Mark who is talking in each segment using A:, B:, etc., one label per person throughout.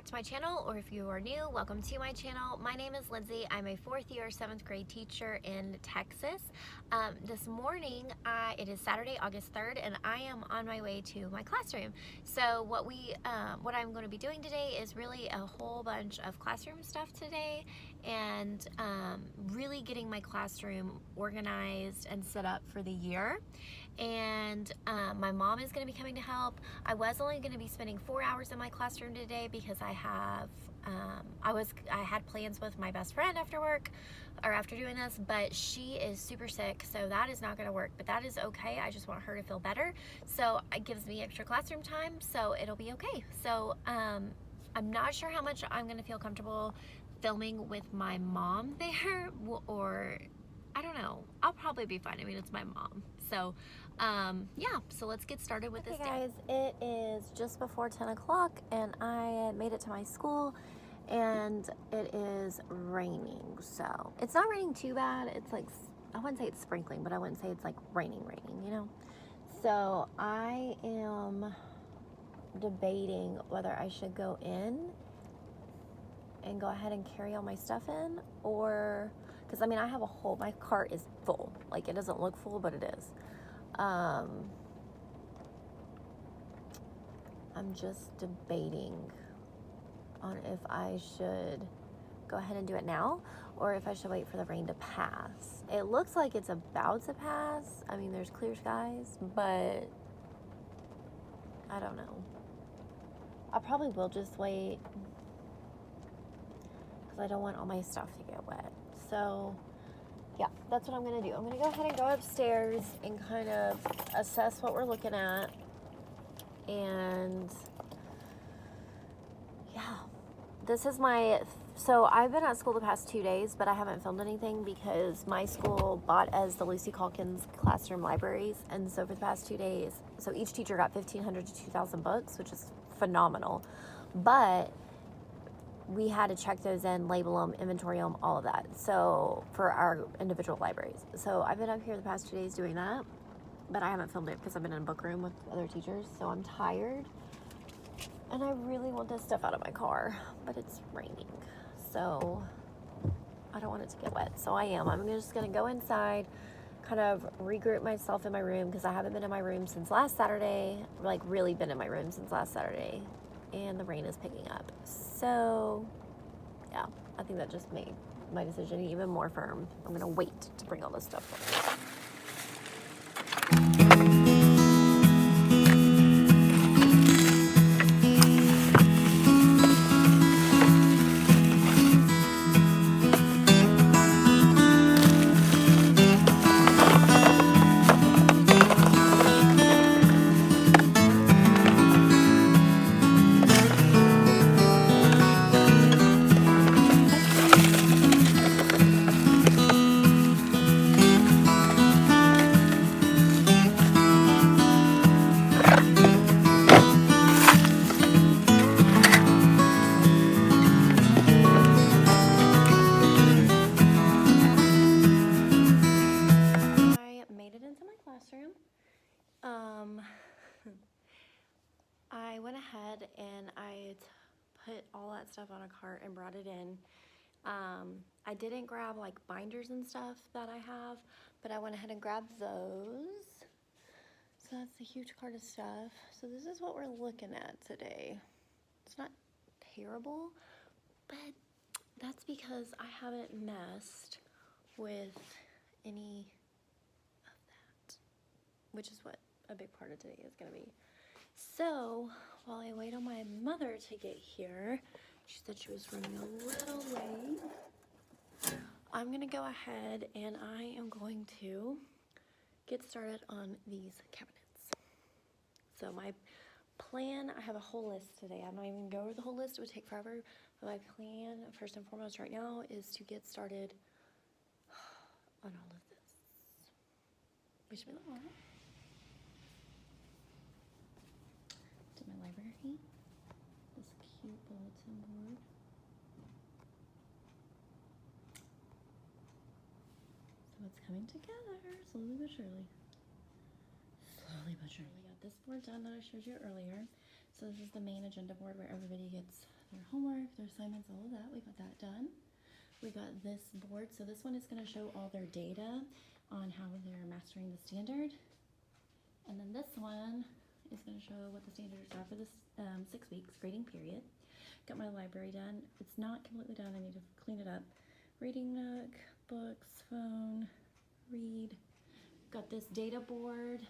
A: back to my channel, or if you are new, welcome to my channel. My name is Lindsay. I'm a 4th year 7th grade teacher in Texas. This morning, it is Saturday, August 3rd, and I am on my way to my classroom. So what I'm going to be doing today is really a whole bunch of classroom stuff today, and really getting my classroom organized and set up for the year. And my mom is going to be coming to help. I was only going to be spending 4 hours in my classroom today because I had plans with my best friend after work, or after doing this, but she is super sick, so that is not going to work. But that is okay. I just want her to feel better, so it gives me extra classroom time, so it'll be okay. So I'm not sure how much I'm going to feel comfortable filming with my mom there, or I don't know. I'll probably be fine. I mean, it's my mom. So, yeah, so let's get started with this day. Guys, it is just before 10 o'clock, and I made it to my school, and it is raining. So, it's not raining too bad. It's like, I wouldn't say it's sprinkling, but I wouldn't say it's like raining, you know? So, I am debating whether I should go in and go ahead and carry all my stuff in, or because I mean I have my cart is full. Like, it doesn't look full, but it is. I'm just debating on if I should go ahead and do it now, or if I should wait for the rain to pass. It looks like it's about to pass. I mean, there's clear skies, but I don't know. I probably will just wait, I don't want all my stuff to get wet. So yeah, that's what I'm gonna do. I'm gonna go ahead and go upstairs and kind of assess what we're looking at. And yeah, this is so I've been at school the past 2 days, but I haven't filmed anything because my school bought as the Lucy Calkins classroom libraries. And so for the past 2 days, so each teacher got 1,500 to 2,000 books, which is phenomenal. But we had to check those in, label them, inventory them, all of that. So for our individual libraries. So I've been up here the past 2 days doing that, but I haven't filmed it because I've been in a book room with other teachers. So I'm tired, and I really want this stuff out of my car, but it's raining. So I don't want it to get wet. So I'm just gonna go inside, kind of regroup myself in my room, because I haven't been in my room since last Saturday, like really been in my room since last Saturday. And the rain is picking up. So yeah, I think that just made my decision even more firm. I'm gonna wait to bring all this stuff home. I went ahead and I put all that stuff on a cart and brought it in. I didn't grab like binders and stuff that I have, but I went ahead and grabbed those. So that's a huge cart of stuff. So this is what we're looking at today. It's not terrible, but that's because I haven't messed with any of that, which is what a big part of today is going to be. So while I wait on my mother to get here, she said she was running a little late, I'm going to go ahead and I am going to get started on these cabinets. So my plan, I have a whole list today. I'm not even going to go over the whole list. It would take forever. But my plan, first and foremost right now, is to get started on all of this. Wish me luck. To my library. This cute bulletin board. So it's coming together, slowly but surely. Slowly but surely. We got this board done that I showed you earlier. So this is the main agenda board where everybody gets their homework, their assignments, all of that. We got that done. We got this board. So this one is going to show all their data on how they're mastering the standard. And then this one is going to show what the standards are for this 6 weeks grading period. Got my library done. It's not completely done. I need to clean it up. Reading nook, books, phone, read. Got this data board.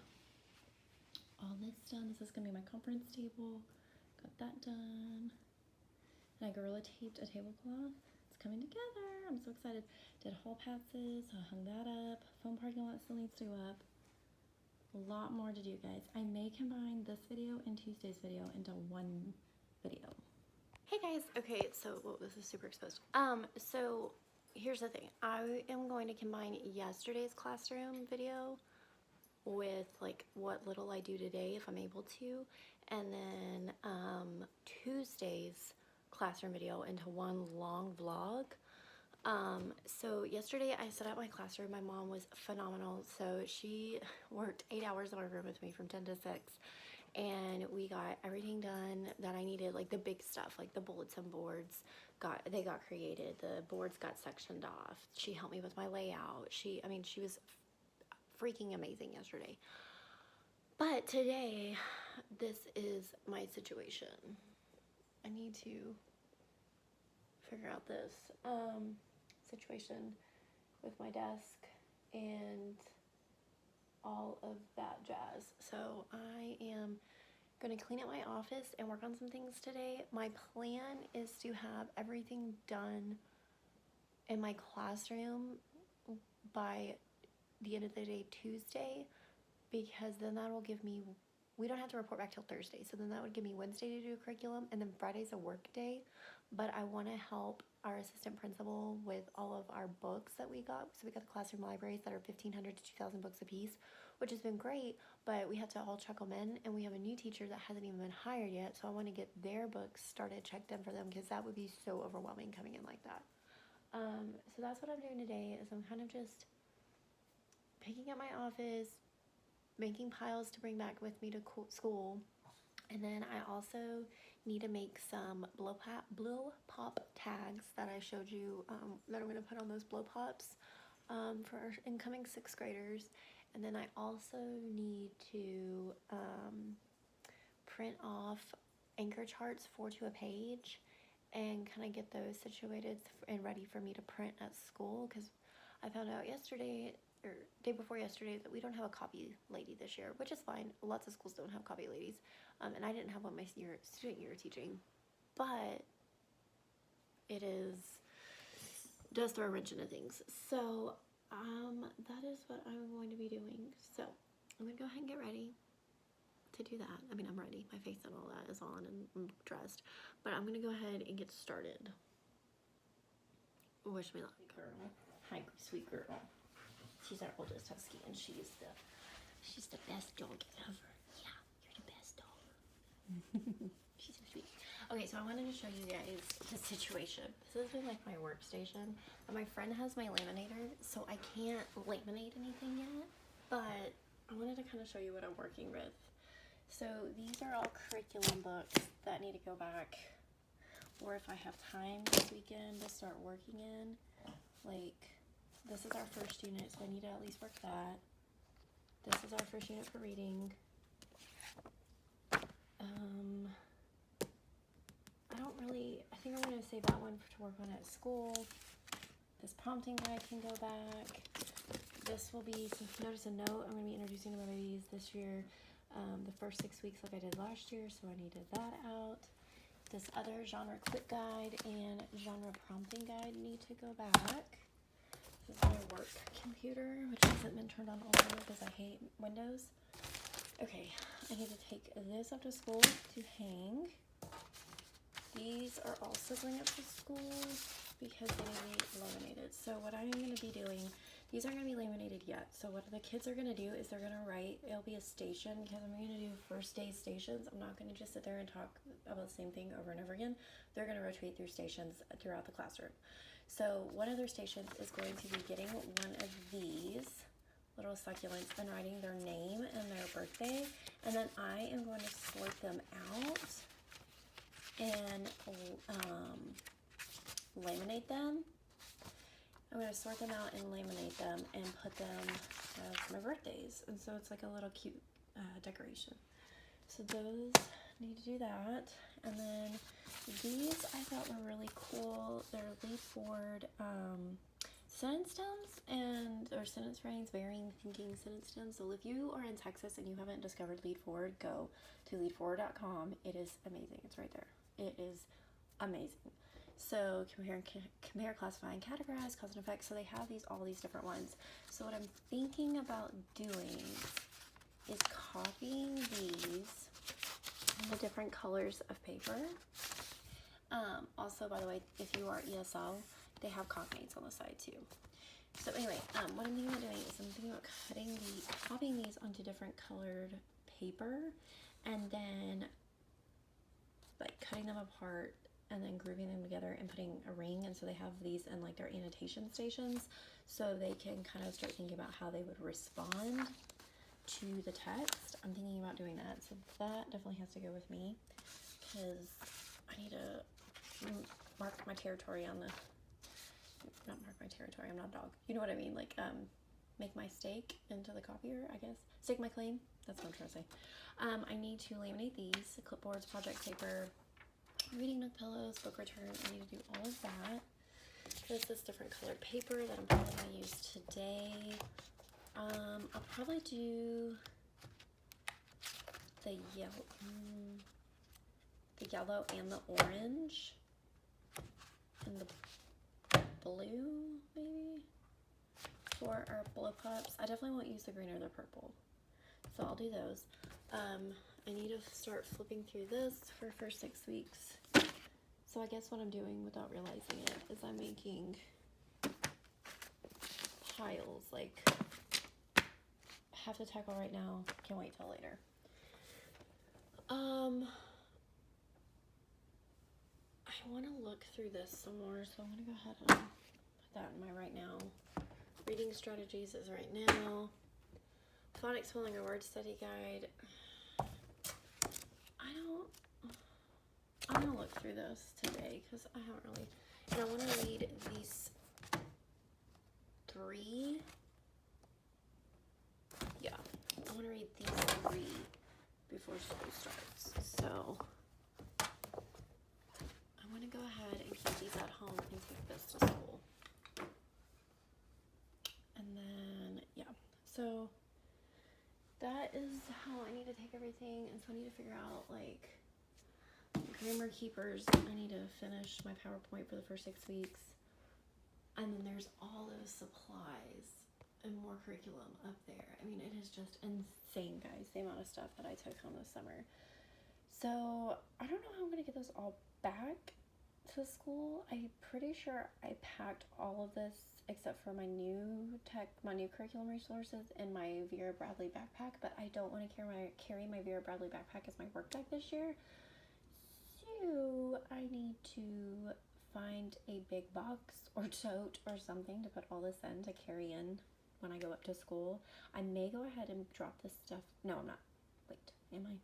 A: All this done. This is going to be my conference table. Got that done. And I Gorilla Taped a tablecloth. It's coming together. I'm so excited. Did hall passes. I hung that up. Phone parking lot still needs to go up. A lot more to do, guys. I may combine this video and Tuesday's video into one video. Hey guys, okay, so whoa, this is super exposed. So here's the thing. I am going to combine yesterday's classroom video with like what little I do today if I'm able to, and then Tuesday's classroom video into one long vlog. So yesterday I set up my classroom. My mom was phenomenal. So she worked 8 hours in my room with me from 10 to 6. And we got everything done that I needed, like the big stuff, like the bulletin boards they got created. The boards got sectioned off. She helped me with my layout. She was freaking amazing yesterday. But today, this is my situation. I need to figure out this situation with my desk and all of that jazz. So I am going to clean up my office and work on some things today. My plan is to have everything done in my classroom by the end of the day Tuesday, because then that will give me, we don't have to report back till Thursday, so then that would give me Wednesday to do a curriculum, and then Friday's a work day. But I want to help our assistant principal with all of our books that we got. So we got the classroom libraries that are 1,500 to 2,000 books a piece, which has been great, but we have to all check them in, and we have a new teacher that hasn't even been hired yet, so I want to get their books started, checked in for them, because that would be so overwhelming coming in like that. So that's what I'm doing today, is I'm kind of just picking up my office, making piles to bring back with me to school, and then I also need to make some blow pop tags that I showed you, that I'm going to put on those blow pops for our incoming 6th graders. And then I also need to print off anchor charts 4 to a page and kind of get those situated and ready for me to print at school, because I found out yesterday, or day before yesterday, that we don't have a copy lady this year, which is fine. Lots of schools don't have copy ladies, and I didn't have one my student year teaching, but it does throw a wrench into things. So that is what I'm going to be doing. So I'm gonna go ahead and get ready to do that. I mean, I'm ready. My face and all that is on, and I'm dressed, but I'm gonna go ahead and get started. Wish me luck, girl. Hi, sweet girl. She's our oldest husky, and she's the best dog ever. Yeah, you're the best dog. She's so sweet. Okay, so I wanted to show you guys the situation. This has been like my workstation, but my friend has my laminator, so I can't laminate anything yet, but I wanted to kind of show you what I'm working with. So these are all curriculum books that need to go back, or if I have time this weekend to start working in, like, this is our first unit, so I need to at least work that. This is our first unit for reading. I think I'm going to save that one to work on at school. This prompting guide can go back. This will be, so if you notice a note, I'm going to be introducing to my babies this year, the first 6 weeks like I did last year, so I needed that out. This other genre quick guide and genre prompting guide need to go back. This is my work computer, which hasn't been turned on all the way because I hate Windows. Okay, I need to take this up to school to hang. These are also going up to school because they need to be laminated. So what I'm going to be doing, these aren't going to be laminated yet. So what the kids are going to do is they're going to write, it'll be a station, because I'm going to do first day stations. I'm not going to just sit there and talk about the same thing over and over again. They're going to rotate through stations throughout the classroom. So one of their stations is going to be getting one of these little succulents and writing their name and their birthday. And then I am going to sort them out and laminate them. I'm going to sort them out and laminate them and put them as my birthdays. And so it's like a little cute decoration. So those, need to do that. And then these I thought were really cool. They're leaf board sentence stems or sentence frames, varying thinking sentence stems. So if you are in Texas and you haven't discovered LeadForward, go to leadforward.com. It is amazing. It's right there. It is amazing. So compare, classify, and categorize, cause and effect. So they have all these different ones. So what I'm thinking about doing is copying these in the different colors of paper. Also, by the way, if you are ESL, they have Cognades on the side too. So anyway, what I'm thinking about doing is I'm thinking about copying these onto different colored paper, and then like cutting them apart and then grouping them together and putting a ring. And so they have these in like their annotation stations, so they can kind of start thinking about how they would respond to the text. I'm thinking about doing that, so that definitely has to go with me, because I need to mark my territory on the, not mark my territory, I'm not a dog, you know what I mean, like make my stake into the copier, I guess, stake my claim, that's what I'm trying to say. I need to laminate these, clipboards, project paper, reading nook pillows, book return. I need to do all of that. There's this different colored paper that I'm probably going to use today. I'll probably do the yellow and the orange and the blue, maybe, for our blow pops. I definitely won't use the green or the purple, so I'll do those. I need to start flipping through this for the first 6 weeks. So I guess what I'm doing without realizing it is I'm making piles, like have to tackle right now, can't wait till later. I want to look through this some more, so I'm going to go ahead and put that in my right now. Reading strategies is right now. Phonics Spelling or Word Study Guide. I'm gonna look through this today because I haven't really, and I want to read these 3. Yeah, I want to read these 3 before school starts. So I'm gonna go ahead and keep these at home and take this to school. And then yeah, so that is how I need to take everything, and so I need to figure out like Grammar Keepers. I need to finish my PowerPoint for the first 6 weeks, and then there's all those supplies and more curriculum up there. I mean, it is just insane, guys, the amount of stuff that I took home this summer. So I don't know how I'm gonna get those all back to school. I'm pretty sure I packed all of this except for my new curriculum resources in my Vera Bradley backpack, but I don't want to carry my Vera Bradley backpack as my work bag this year. So I need to find a big box or tote or something to put all this in to carry in when I go up to school. I may go ahead and drop this stuff. No, I'm not. Wait, am I?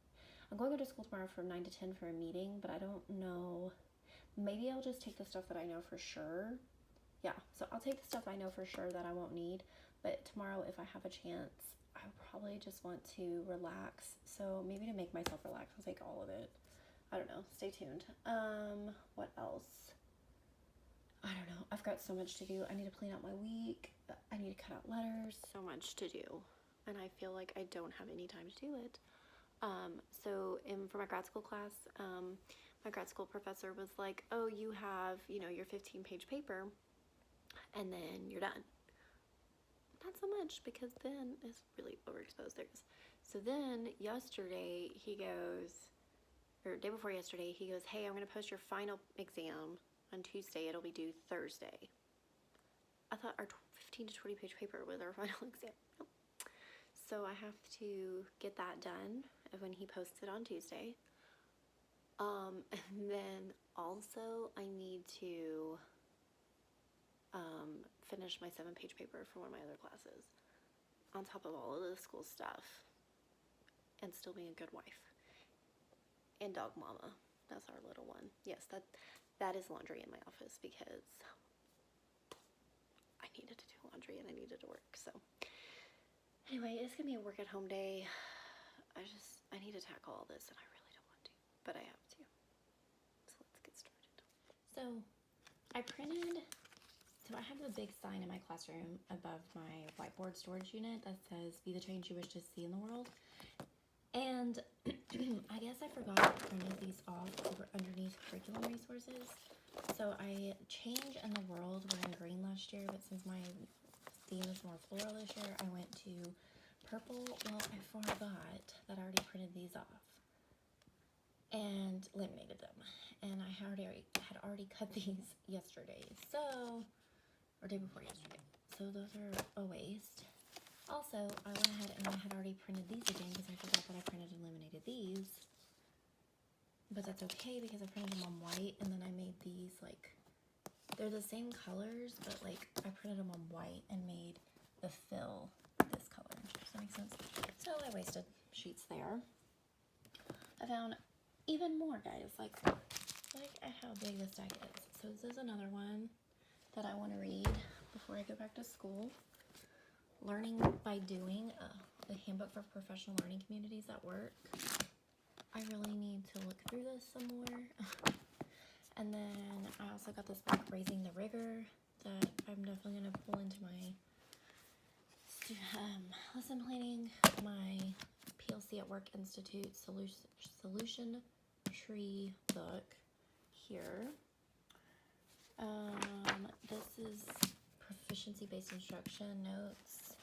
A: I'm going to go to school tomorrow from 9 to 10 for a meeting, but I don't know. Maybe I'll just take the stuff that I know for sure. Yeah, so I'll take the stuff I know for sure that I won't need, but tomorrow, if I have a chance, I probably just want to relax. So maybe to make myself relax, I'll take all of it. I don't know. Stay tuned. What else? I don't know. I've got so much to do. I need to plan out my week. I need to cut out letters. So much to do, and I feel like I don't have any time to do it. For my grad school class, my grad school professor was like, oh, you have, your 15-page paper, and then you're done. Not so much, because then it's really overexposed. So then yesterday day before yesterday, he goes, hey, I'm going to post your final exam on Tuesday. It'll be due Thursday. I thought our 15 to 20 page paper was our final exam. Nope. So I have to get that done when he posts it on Tuesday. And then also I need to finish my 7-page paper for one of my other classes on top of all of the school stuff, and still being a good wife and dog mama That's our little one. Yes, that is laundry in my office because I needed to do laundry and I needed to work. So anyway, it's gonna be a work at home day. I need to tackle all this and I really don't want to, but I have to. So let's get started. So I have a big sign in my classroom above my whiteboard storage unit that says, "Be the change you wish to see in the world." And I guess I forgot to print these off underneath curriculum resources. So I change in the world were in green last year, but since my theme is more floral this year, I went to purple. Well, I forgot that I already printed these off and laminated them. And I had already cut these yesterday. Or day before yesterday. So those are a waste. Also, I went ahead and I had already printed these again because I forgot that I printed and laminated these. But that's okay because I printed them on white and then I made these like, they're the same colors, but like I printed them on white and made the fill this color. Does that make sense? So I wasted sheets there. I found even more, guys, like how big this stack is. So this is another one that I want to read before I go back to school. Learning by Doing, the Handbook for Professional Learning Communities at Work. I really need to look through this some more. And then I also got this book, Raising the Rigor, that I'm definitely going to pull into my lesson planning, my PLC at Work Institute Solution Tree book here. This is proficiency-based instruction notes,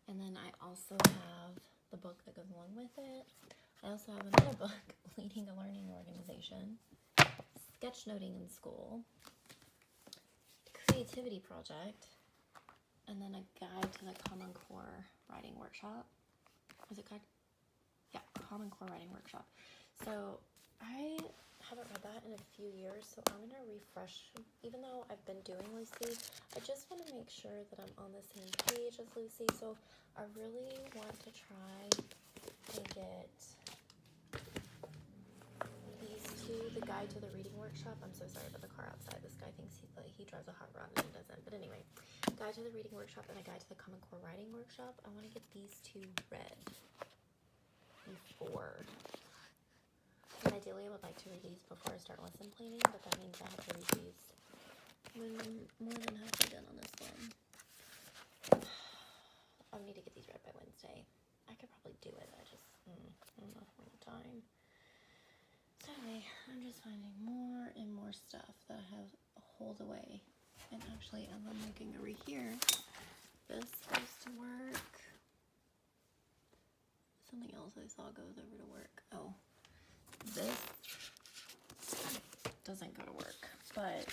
A: and then I also have the book that goes along with it. I also have another book, Leading a Learning Organization, Sketchnoting in School, Creativity Project, and then a guide to the Common Core Writing Workshop. Is it guide? Yeah, Common Core Writing Workshop. So I haven't read that in a few years, so I'm going to refresh. Even though I've been doing Lucy, I just want to make sure that I'm on the same page as Lucy. So I really want to try and get these two, the guide to the reading workshop. I'm so sorry about the car outside. This guy thinks he drives a hot rod and he doesn't. But anyway, guide to the reading workshop and a guide to the Common Core writing workshop. I want to get these two read before. And ideally, I would like to read these before I start lesson planning, but that means I have to read these when I'm more than halfway done on this one. I need to get these read by Wednesday. I could probably do it. I just don't know if I have time. So anyway, I'm just finding more and more stuff that I have holed away. And actually, as I'm looking over here, this goes to work. Something else I saw goes over to work. Oh. This doesn't go to work, but I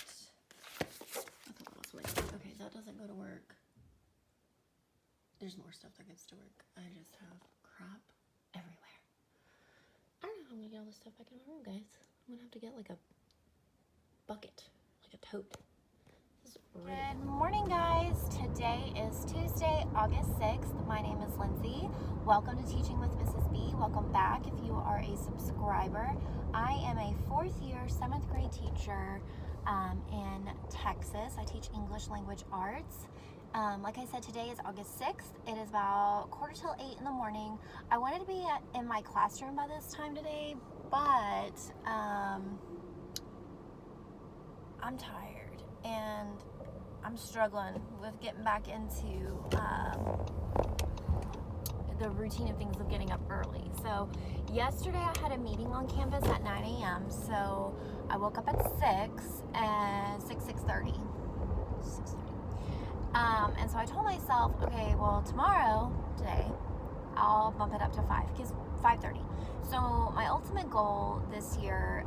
A: thought that was weird. Okay, that doesn't go to work. There's more stuff that gets to work. I just have crap everywhere. I don't know how I'm gonna get all this stuff back in my room, guys. I'm gonna have to get like a bucket, like a tote. Good morning, guys. Today is Tuesday, August 6th. My name is Lindsay. Welcome to Teaching with Mrs. B. Welcome back if you are a subscriber. I am a 4th year, 7th grade teacher in Texas. I teach English language arts. Like I said, today is August 6th. It is about 7:45 in the morning. I wanted to be in my classroom by this time today, but I'm tired and I'm struggling with getting back into the routine of things of getting up early. So yesterday I had a meeting on campus at 9 a.m. So I woke up at 6:30. And so I told myself, okay, well today, I'll bump it up to 5, because 5:30. So my ultimate goal this year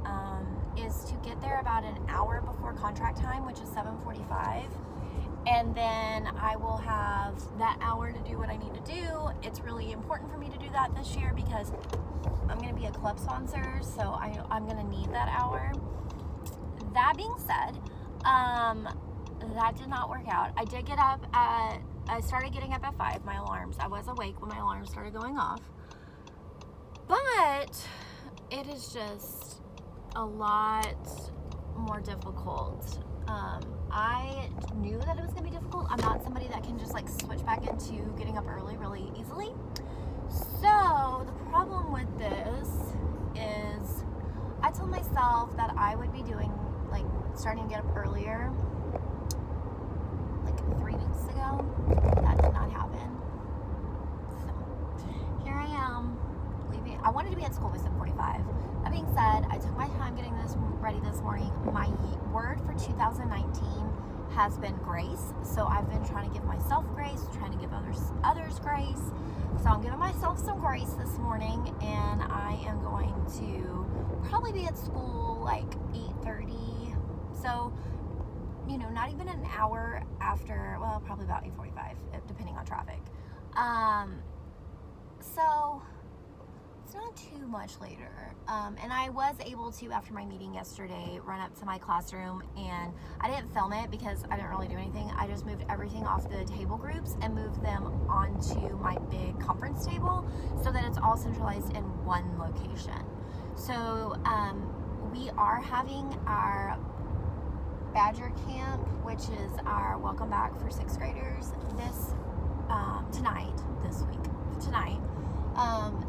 A: is to get there about an hour before contract time, which is 7:45. And then I will have that hour to do what I need to do. It's really important for me to do that this year because I'm going to be a club sponsor, so I'm going to need that hour. That being said, that did not work out. I did get up I started getting up at 5, my alarms. I was awake when my alarms started going off. But it is just a lot more difficult. I knew that it was gonna be difficult. I'm not somebody that can just like switch back into getting up early really easily. So the problem with this is I told myself that I would be doing like starting to get up earlier like 3 weeks ago. That did not happen. So here I am leaving. I wanted to be at school by 7:45. That being said, I took my time getting this ready this morning. My word for 2019 has been grace. So I've been trying to give myself grace, trying to give others grace. So I'm giving myself some grace this morning, and I am going to probably be at school like 8:30. So, you know, not even an hour after, well, probably about 8:45, depending on traffic. So it's not too much later. And I was able to, after my meeting yesterday, run up to my classroom, and I didn't film it because I didn't really do anything. I just moved everything off the table groups and moved them onto my big conference table so that it's all centralized in one location. So we are having our Badger Camp, which is our welcome back for 6th graders tonight.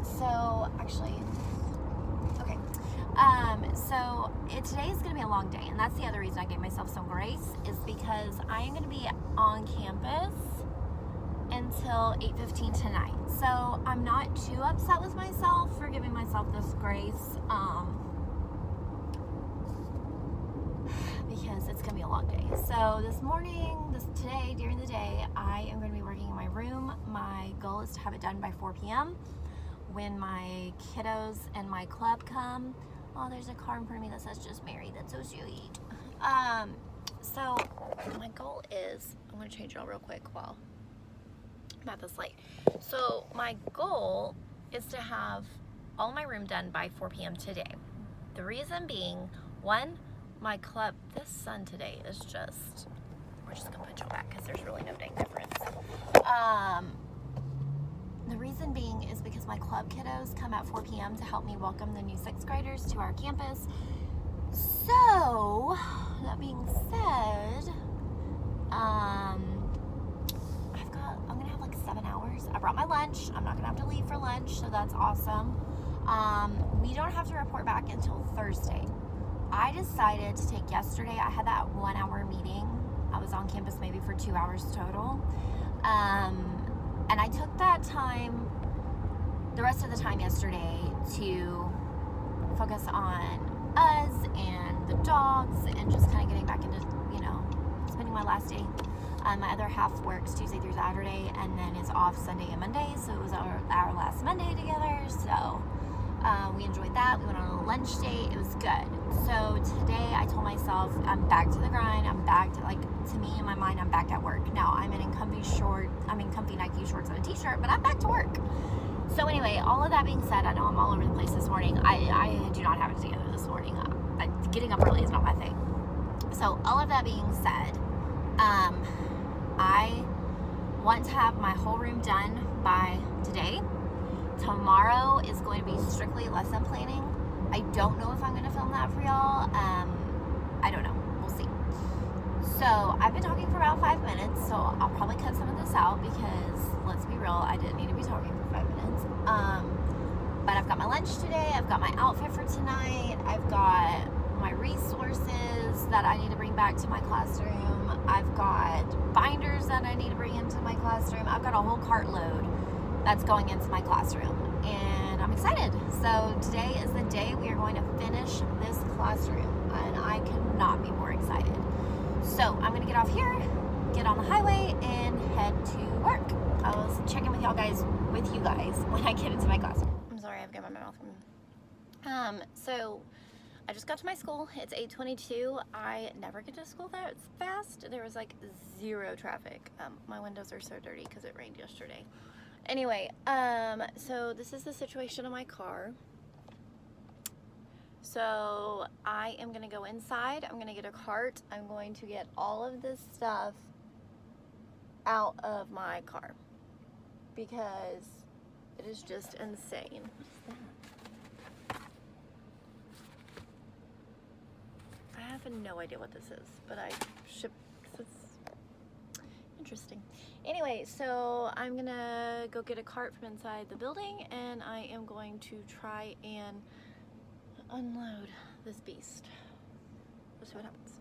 A: So actually, okay. So today is going to be a long day, and that's the other reason I gave myself some grace, is because I am going to be on campus until 8:15 tonight. So I'm not too upset with myself for giving myself this grace, because it's going to be a long day. So today, during the day, I am going to be working in my room. My goal is to have it done by 4 p.m. when my kiddos and my club come. Oh, there's a car in front of me that says just married. That's so sweet. So my goal is, I'm going to change y'all real quick while I'm at this light. So my goal is to have all my room done by 4 p.m. today. The reason being, one, my club, this sun today is just, we're just gonna put y'all back because there's really no dang difference. The reason being is because my club kiddos come at 4 p.m. to help me welcome the new 6th graders to our campus. So, that being said, I'm gonna have like 7 hours. I brought my lunch. I'm not gonna have to leave for lunch, so that's awesome. We don't have to report back until Thursday. I decided to take yesterday, I had that 1 hour meeting. I was on campus maybe for 2 hours total. And I took that time, the rest of the time yesterday, to focus on us and the dogs and just kind of getting back into, you know, spending my last day. My other half works Tuesday through Saturday and then is off Sunday and Monday. So it was our last Monday together. So we enjoyed that. We went on a lunch date. It was good. So today I told myself I'm back to the grind. I'm back to, like, to me in my mind, I'm back at work. Now I'm in comfy Nike shorts and a t-shirt, but I'm back to work. So anyway, all of that being said, I know I'm all over the place this morning. I do not have it together this morning. Getting up early is not my thing. So all of that being said, I want to have my whole room done by today. Tomorrow is going to be strictly lesson planning. I don't know if I'm going to film that for y'all. I don't know. We'll see. So I've been talking for about 5 minutes, so I'll probably cut some of this out because, let's be real, I didn't need to be talking for 5 minutes. But I've got my lunch today. I've got my outfit for tonight. I've got my resources that I need to bring back to my classroom. I've got binders that I need to bring into my classroom. I've got a whole cartload that's going into my classroom, and I'm excited. So today is the day we are going to finish this classroom, and I cannot be more excited. So I'm gonna get off here, get on the highway, and head to work. I'll check in with you guys when I get into my classroom. I'm sorry, I've got my mouth. So I just got to my school. It's 8:22. I never get to school that fast. There was like zero traffic. My windows are so dirty because it rained yesterday. Anyway, so this is the situation in my car. So I am gonna go inside. I'm gonna get a cart. I'm going to get all of this stuff out of my car because it is just insane. have no idea what this is, but I shipped this. Interesting. Anyway, so I'm gonna go get a cart from inside the building, and I am going to try and unload this beast. Let's see what happens.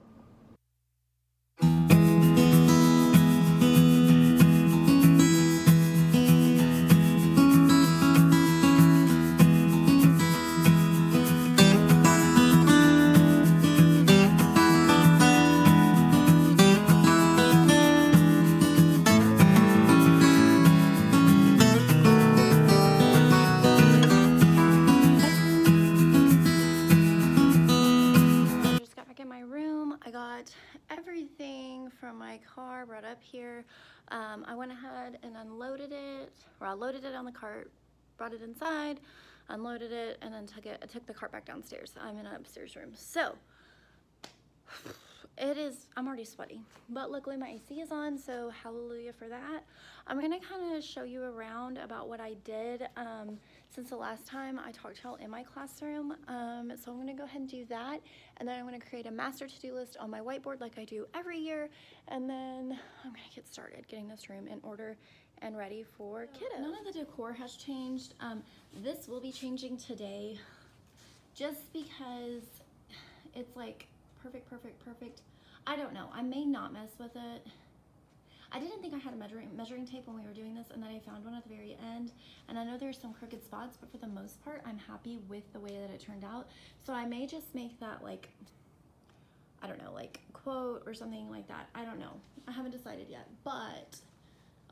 A: Everything from my car brought up here. I went ahead and unloaded it, or I loaded it on the cart, brought it inside, unloaded it, and then I took the cart back downstairs. I'm in an upstairs room. So I'm already sweaty, but luckily my AC is on, so hallelujah for that. I'm gonna kind of show you around about what I did since the last time I talked to y'all in my classroom. So I'm gonna go ahead and do that, and then I'm gonna create a master to-do list on my whiteboard like I do every year, and then I'm gonna get started getting this room in order and ready for kiddos. None of the decor has changed. This will be changing today just because it's like perfect. I don't know, I may not mess with it. I didn't think I had a measuring tape when we were doing this, and then I found one at the very end, and I know there's some crooked spots, but for the most part I'm happy with the way that it turned out. So I may just make that like, I don't know, like quote or something like that. I don't know, I haven't decided yet, but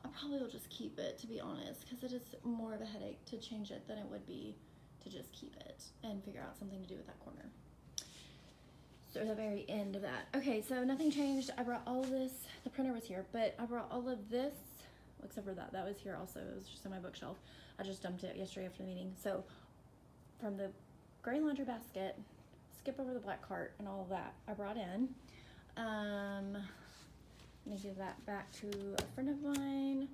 A: I probably will just keep it, to be honest, because it is more of a headache to change it than it would be to just keep it and figure out something to do with that corner. So the very end of that. Okay, so nothing changed. I brought all of this, the printer was here, but I brought all of this, except for that was here also. It was just on my bookshelf. I just dumped it yesterday after the meeting. So from the gray laundry basket, skip over the black cart and all of that, I brought in. Let me give that back to a friend of mine.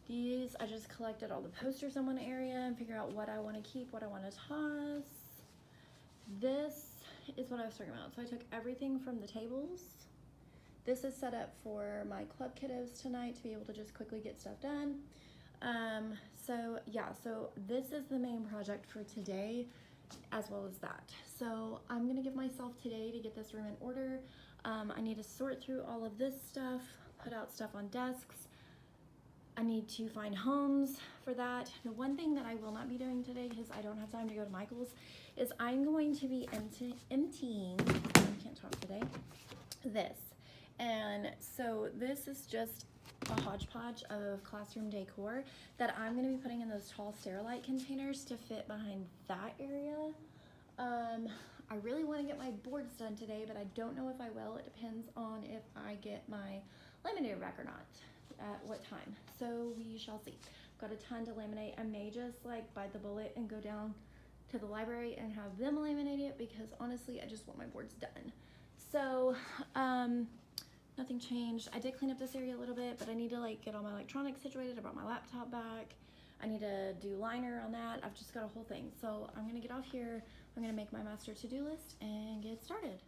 A: These, I just collected all the posters in one area and figure out what I want to keep, what I want to toss. This is what I was talking about. So I took everything from the tables. This is set up for my club kiddos tonight to be able to just quickly get stuff done. So yeah, so this is the main project for today, as well as that. So I'm gonna give myself today to get this room in order. I need to sort through all of this stuff, put out stuff on desks. I need to find homes for that. The one thing that I will not be doing today, because I don't have time to go to Michael's, is I'm going to be emptying, I can't talk today, this. And so this is just a hodgepodge of classroom decor that I'm going to be putting in those tall Sterilite containers to fit behind that area. I really want to get my boards done today, but I don't know if I will. It depends on if I get my laminator back or not, at what time. So we shall see. Got a ton to laminate. I may just like bite the bullet and go down to the library and have them laminate it, because honestly I just want my boards done. So nothing changed. I did clean up this area a little bit, but I need to like get all my electronics situated. I brought my laptop back. I need to do liner on that. I've just got a whole thing. So I'm gonna get off here. I'm gonna make my master to-do list and get started.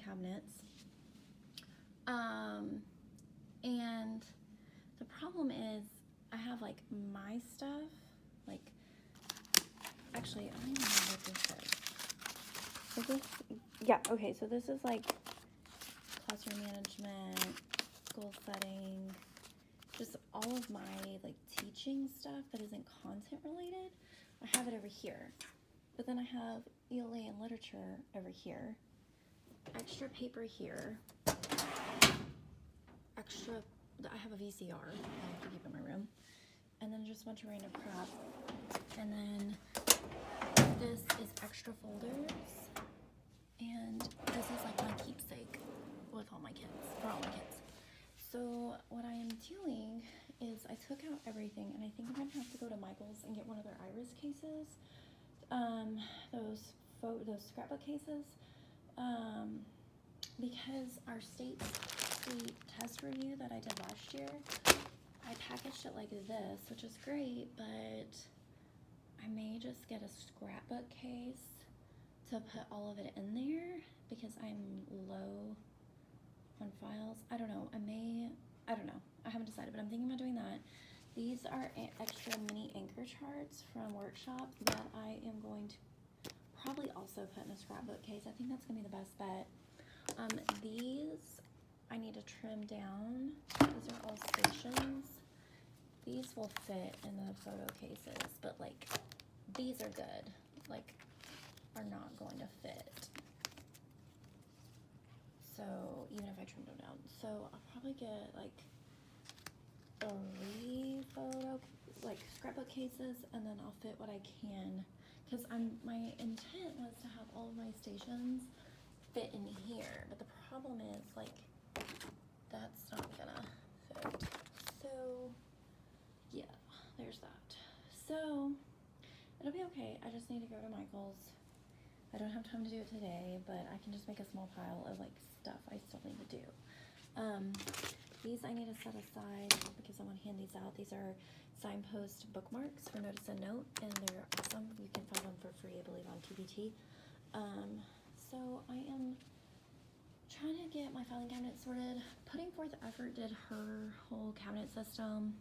A: cabinets. And the problem is I have like my stuff, like, actually, I don't even know what this is. So this, yeah, okay, so this is like classroom management, goal setting, just all of my like teaching stuff that isn't content related. I have it over here, but then I have ELA and literature over here, extra paper here, extra, I have a VCR I have to keep in my room, and then just a bunch of random crap. And then this is extra folders, and this is like my keepsake with all my kids, for all my kids. So what I am doing is I took out everything, and I think I'm gonna have to go to Michael's and get one of their iris cases, those scrapbook cases, because our state test review that I did last year, I packaged it like this, which is great, but I may just get a scrapbook case to put all of it in there because I'm low on files. I don't know. I don't know. I haven't decided, but I'm thinking about doing that. These are extra mini anchor charts from Workshop that I am going to probably also put in a scrapbook case. I think that's gonna be the best bet. These I need to trim down. These are all stations. These will fit in the photo cases, but like these are good. Like are not going to fit. So even if I trim them down, so I'll probably get like 3 photo like scrapbook cases, and then I'll fit what I can, because my intent was to have all of my stations fit in here, but the problem is like that's not gonna fit. So yeah, there's that. So it'll be okay. I just need to go to Michael's. I don't have time to do it today, but I can just make a small pile of like stuff I still need to do. These I need to set aside because I want to hand these out. These are signpost bookmarks for Notice and Note, and they're awesome. You can find them for free, I believe, on TBT. So I am trying to get my filing cabinet sorted. Putting Forth Effort did her whole cabinet system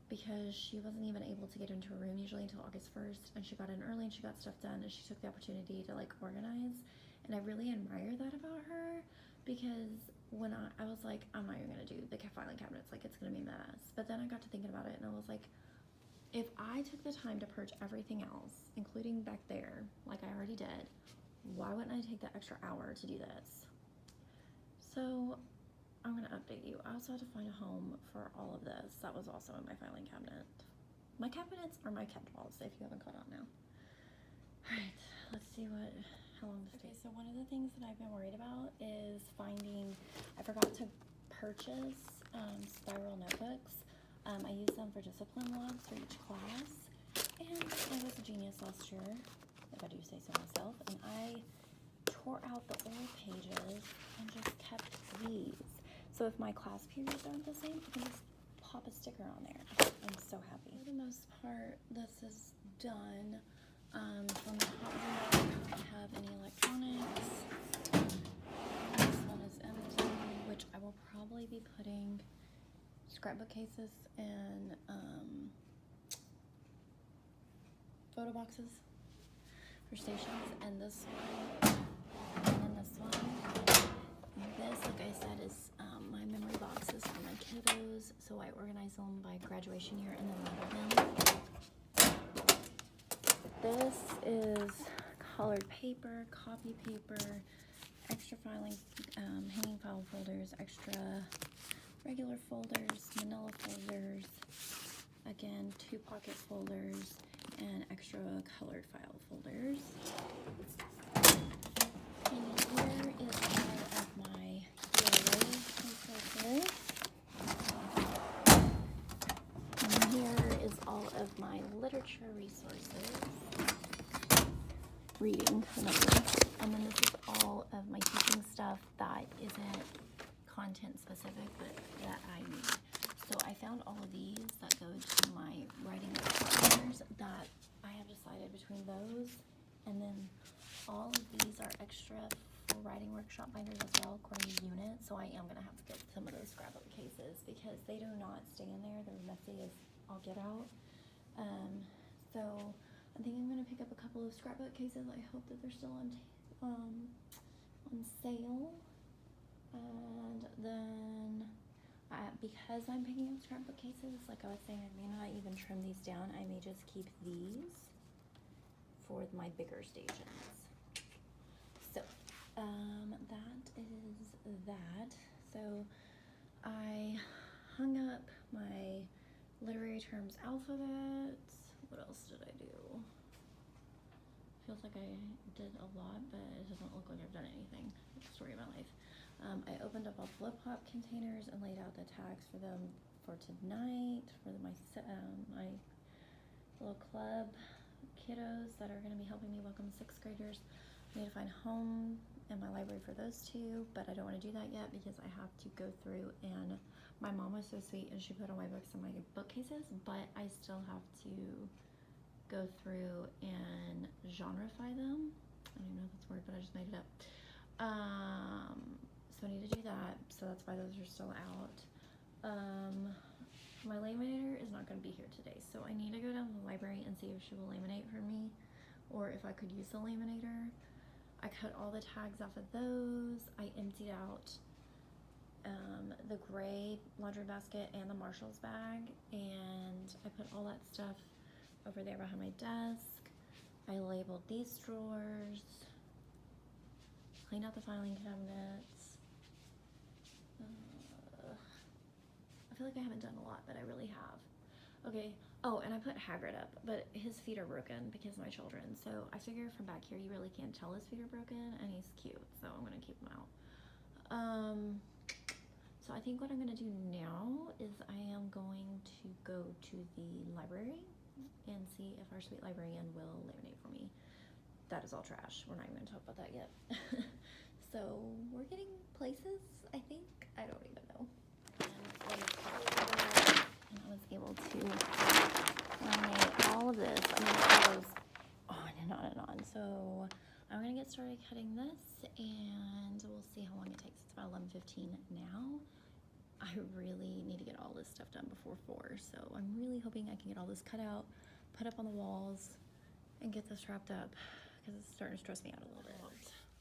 A: because she wasn't even able to get into her room usually until August 1st, and she got in early and she got stuff done, and she took the opportunity to like organize, and I really admire that about her, because when I was like, I'm not even gonna do the filing cabinets, like it's gonna be a mess. But then I got to thinking about it, and I was like, if I took the time to purge everything else, including back there, like I already did, why wouldn't I take that extra hour to do this? So I'm gonna update you. I also had to find a home for all of this. That was also in my filing cabinet. My cabinets are my catch-alls, if you haven't caught on now. All right, let's see how long this takes. So one of the things that I've been worried about is finding, I forgot to purchase spiral notebooks. I use them for discipline logs for each class, and I was a genius last year, if I do say so myself, and I tore out the old pages and just kept these. So if my class periods aren't the same, I can just pop a sticker on there. I'm so happy. For the most part, this is done. From the hot room, I don't have any electronics. This one is empty, which I will probably be putting scrapbook cases and photo boxes for stations, and this one, and then this one. This, like I said, is my memory boxes for my kiddos, so I organize them by graduation year and then label them. This is colored paper, copy paper, extra filing, hanging file folders, extra regular folders, manila folders, again, 2 pocket folders, and extra colored file folders. And here is all of my ELA resources. And here is all of my literature resources. Reading, remember. And then this is all of my teaching stuff that isn't content specific, but that I need. So I found all of these that go to my writing partners that I have decided between those, and then all of these are extra for writing workshop binders as well, according to unit. So I am gonna have to get some of those scrapbook cases because they do not stay in there. They're messy as I'll get out. So I think I'm gonna pick up a couple of scrapbook cases. I hope that they're still on sale. And then because I'm picking up scrapbook cases, like I was saying, I may not even trim these down. I may just keep these for my bigger stations. So that is that. So I hung up my literary terms alphabet. What else did I do? Feels like I did a lot, but it doesn't look like I've done anything. It's the story of my life. I opened up all flip pop containers and laid out the tags for them for tonight for my little club kiddos that are going to be helping me welcome 6th graders. I need to find home in my library for those two, but I don't want to do that yet because I have to go through, and my mom was so sweet and she put all my books in my bookcases, but I still have to go through and genreify them. I don't even know if that's a word, but I just made it up. So I need to do that, so that's why those are still out. My laminator is not going to be here today, so I need to go down to the library and see if she will laminate for me, or if I could use the laminator. I cut all the tags off of those. I emptied out the gray laundry basket and the Marshall's bag, and I put all that stuff over there behind my desk. I labeled these drawers, cleaned out the filing cabinets. I feel like I haven't done a lot, but I really have. Okay, oh, and I put Hagrid up, but his feet are broken because of my children, so I figure from back here you really can't tell his feet are broken, and he's cute, so I'm gonna keep him out. So I think what I'm gonna do now is I am going to go to the library and see if our sweet librarian will laminate for me. That is all trash. We're not even gonna talk about that yet. So we're getting places, I think. I don't even know. And I was able to laminate all of this. I mean, it goes on and on and on. So I'm gonna get started cutting this, and we'll see how long it takes. It's about 11:15 now. I really need to get all this stuff done before 4, so I'm really hoping I can get all this cut out, put up on the walls, and get this wrapped up, because it's starting to stress me out a little bit.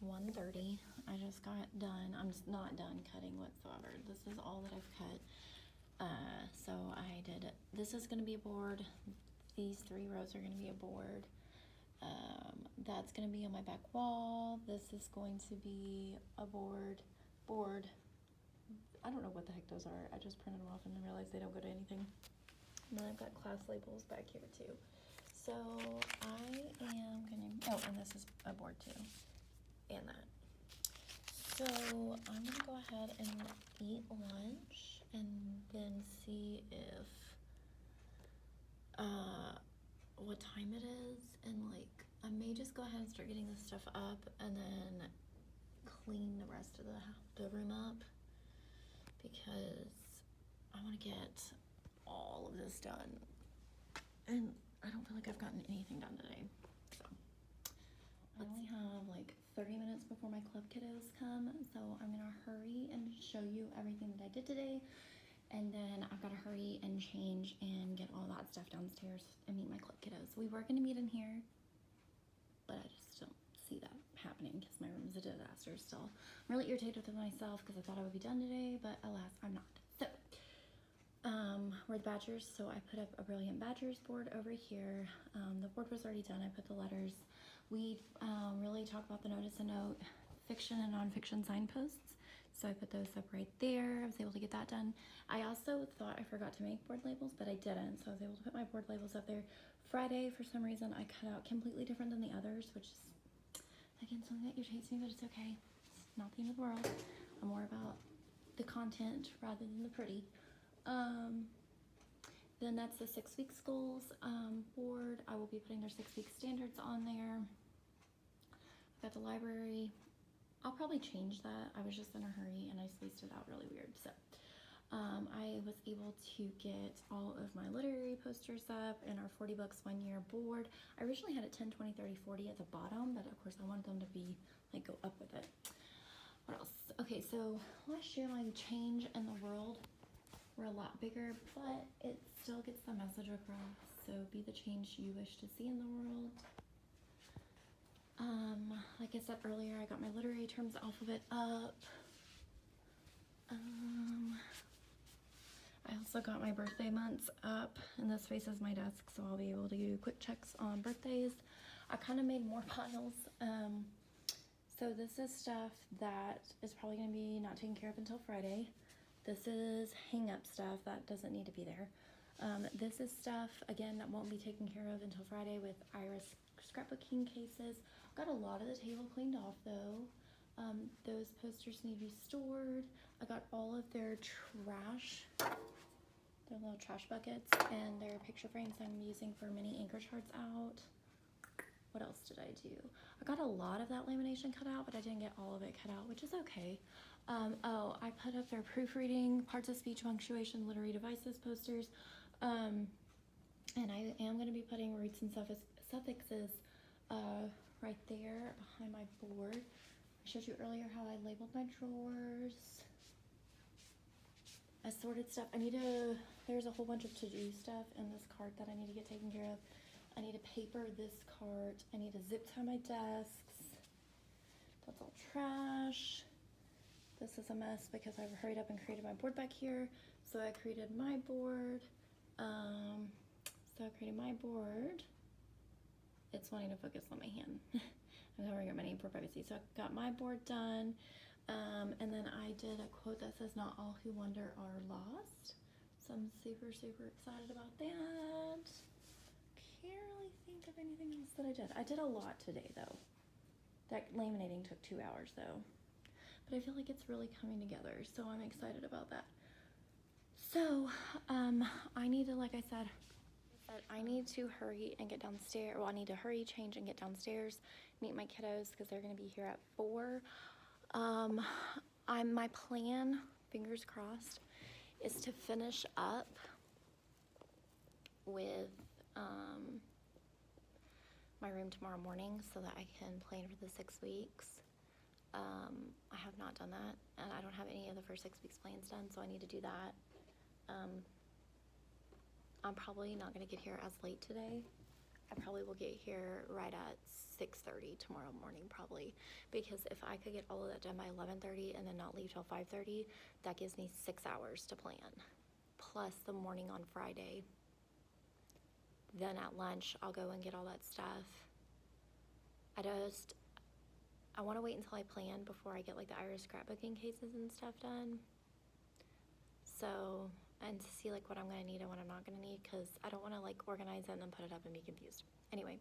A: 1:30. I just got done. I'm just not done cutting whatsoever. This is all that I've cut. So I did, this is going to be a board. These 3 rows are going to be a board. That's going to be on my back wall. This is going to be a board. I don't know what the heck those are. I just printed them off and then realized they don't go to anything. And then I've got class labels back here too. So I am gonna, oh, and this is a board too. And that. So I'm gonna go ahead and eat lunch and then see if what time it is, and like I may just go ahead and start getting this stuff up and then clean the rest of the room up, because I want to get all of this done, and I don't feel like I've gotten anything done today. So I only have like 30 minutes before my club kiddos come, so I'm gonna hurry and show you everything that I did today, and then I've got to hurry and change and get all that stuff downstairs and meet my club kiddos. We were gonna meet in here, but I just don't see that happening because my room is a disaster still. I'm really irritated with myself because I thought I would be done today, but alas, I'm not. So we're the Badgers, so I put up a Brilliant Badgers board over here. The board was already done. I put the letters. We really talk about the notice and note, fiction and nonfiction signposts, so I put those up right there. I was able to get that done. I also thought I forgot to make board labels, but I didn't, so I was able to put my board labels up there. Friday, for some reason, I cut out completely different than the others, which is, again, something that irritates me, but it's okay. It's not the end of the world. I'm more about the content rather than the pretty. Then that's the 6-week schools board. I will be putting their 6-week standards on there. I've got the library. I'll probably change that. I was just in a hurry and I spaced it out really weird. So I was able to get all of my literary posters up and our 40 books 1 year board. I originally had it 10, 20, 30, 40 at the bottom, but of course I wanted them to be like go up with it. What else? Okay, so last year my change in the world We're a lot bigger, but it still gets the message across. So be the change you wish to see in the world. Like I said earlier, I got my literary terms alphabet up. I also got my birthday months up, and this faces my desk, so I'll be able to do quick checks on birthdays. I kind of made more piles. So this is stuff that is probably going to be not taken care of until Friday. This is hang up stuff that doesn't need to be there. This is stuff, again, that won't be taken care of until Friday with Iris scrapbooking cases. Got a lot of the table cleaned off though. Those posters need to be stored. I got all of their trash, their little trash buckets, and their picture frames I'm using for mini anchor charts out. What else did I do? I got a lot of that lamination cut out, but I didn't get all of it cut out, which is okay. Oh, I put up their proofreading, parts of speech punctuation, literary devices posters. And I am going to be putting roots and suffixes right there behind my board. I showed you earlier how I labeled my drawers. I sorted stuff. There's a whole bunch of to-do stuff in this cart that I need to get taken care of. I need to paper this cart. I need to zip tie my desks. That's all trash. This is a mess because I've hurried up and created my board back here. So I created my board. It's wanting to focus on my hand. I'm covering up my name for privacy. So I got my board done. And then I did a quote that says, "Not all who wander are lost." So I'm super, super excited about that. Can't really think of anything else that I did. I did a lot today though. That laminating took 2 hours though. But I feel like it's really coming together. So I'm excited about that. So, I need to, like I said, I need to hurry and get downstairs. Well, I need to hurry, change, and get downstairs, meet my kiddos because they're going to be here at 4. My plan, fingers crossed, is to finish up with my room tomorrow morning so that I can plan for the 6 weeks. I have not done that, and I don't have any of the first 6 weeks plans done, so I need to do that. I'm probably not going to get here as late today. I probably will get here right at 6:30 tomorrow morning probably, because if I could get all of that done by 11:30 and then not leave till 5:30, that gives me 6 hours to plan, plus the morning on Friday. Then at lunch, I'll go and get all that stuff. I want to wait until I plan before I get like the Iris scrapbooking cases and stuff done. So, and to see like what I'm going to need and what I'm not going to need, because I don't want to like organize it and then put it up and be confused. Anyway,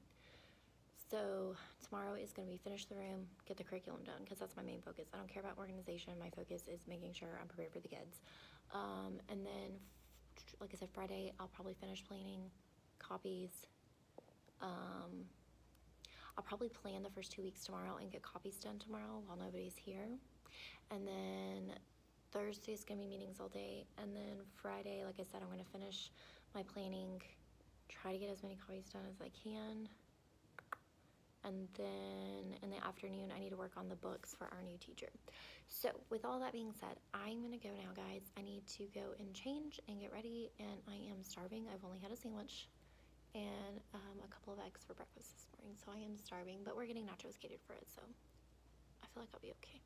A: so tomorrow is going to be finish the room, get the curriculum done, because that's my main focus. I don't care about organization. My focus is making sure I'm prepared for the kids. And then, like I said, Friday, I'll probably finish planning copies. I'll probably plan the first 2 weeks tomorrow and get copies done tomorrow while nobody's here. And then Thursday is going to be meetings all day. And then Friday, like I said, I'm going to finish my planning, try to get as many copies done as I can. And then in the afternoon, I need to work on the books for our new teacher. So with all that being said, I'm going to go now, guys. I need to go and change and get ready, and I am starving. I've only had a sandwich and a couple of eggs for breakfast this morning, so I am starving, but we're getting nachos catered for it, so I feel like I'll be okay.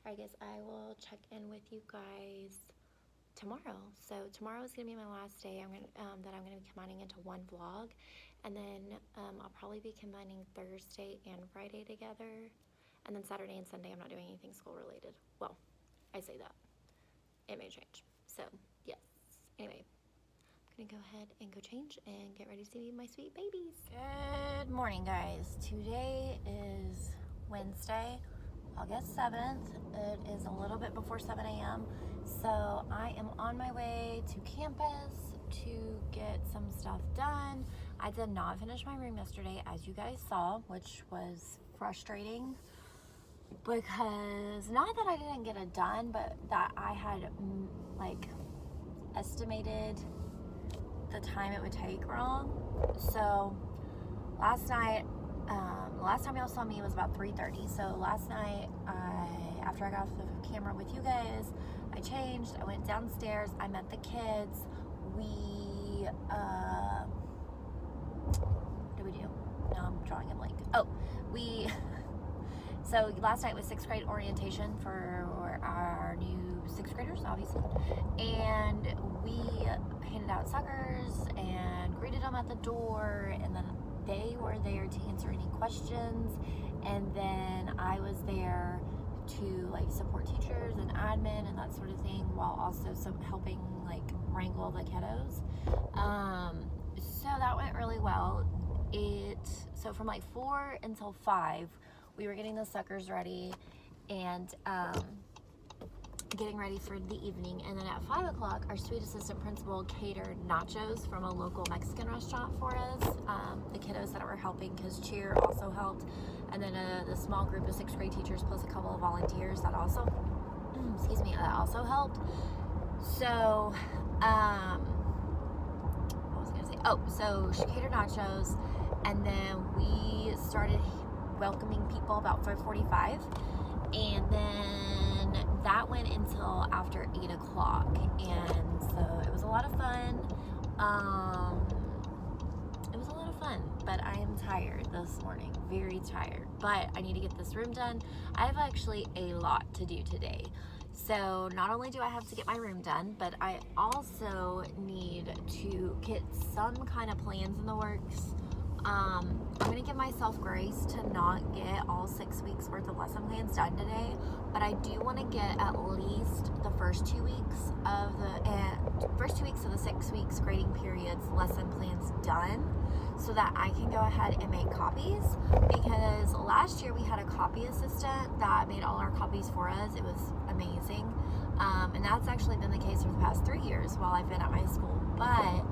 A: All right, guys, I will check in with you guys tomorrow. So tomorrow is going to be my last day. I'm going to be combining into one vlog, and then I'll probably be combining Thursday and Friday together, and then Saturday and Sunday I'm not doing anything school related. Well, I say that. It may change. So, yes. Anyway, I'm gonna go ahead and go change and get ready to see my sweet babies. Good morning, guys. Today is Wednesday, August 7th. It is a little bit before 7 a.m. So I am on my way to campus to get some stuff done. I did not finish my room yesterday, as you guys saw, which was frustrating, because not that I didn't get it done, but that I had like estimated the time it would take wrong. So last night, last time y'all saw me was about 3:30. So last night, after I got off the camera with you guys, I changed, I went downstairs, I met the kids. What did we do? Now I'm drawing a blank. So last night was 6th grade orientation for our new 6th graders, obviously. And we handed out suckers and greeted them at the door, and then they were there to answer any questions. And then I was there to like support teachers and admin and that sort of thing, while also helping like wrangle the kiddos. So that went really well. So from like 4 until 5, we were getting the suckers ready and getting ready for the evening. And then at 5 o'clock, our sweet assistant principal catered nachos from a local Mexican restaurant for us. The kiddos that were helping, because cheer also helped. And then the small group of 6th grade teachers plus a couple of volunteers that also, that also helped. So, what was I gonna say? Oh, so she catered nachos, and then we started welcoming people about 5:45, and then that went until after 8 o'clock, and so it was a lot of fun. But I am tired this morning, very tired, but I need to get this room done. I have actually a lot to do today. So not only do I have to get my room done, but I also need to get some kind of plans in the works. I'm gonna give myself grace to not get all 6 weeks worth of lesson plans done today, but I do want to get at least the first 2 weeks of the 6 weeks grading periods lesson plans done, so that I can go ahead and make copies. Because last year we had a copy assistant that made all our copies for us. It was amazing, and that's actually been the case for the past 3 years while I've been at my school. But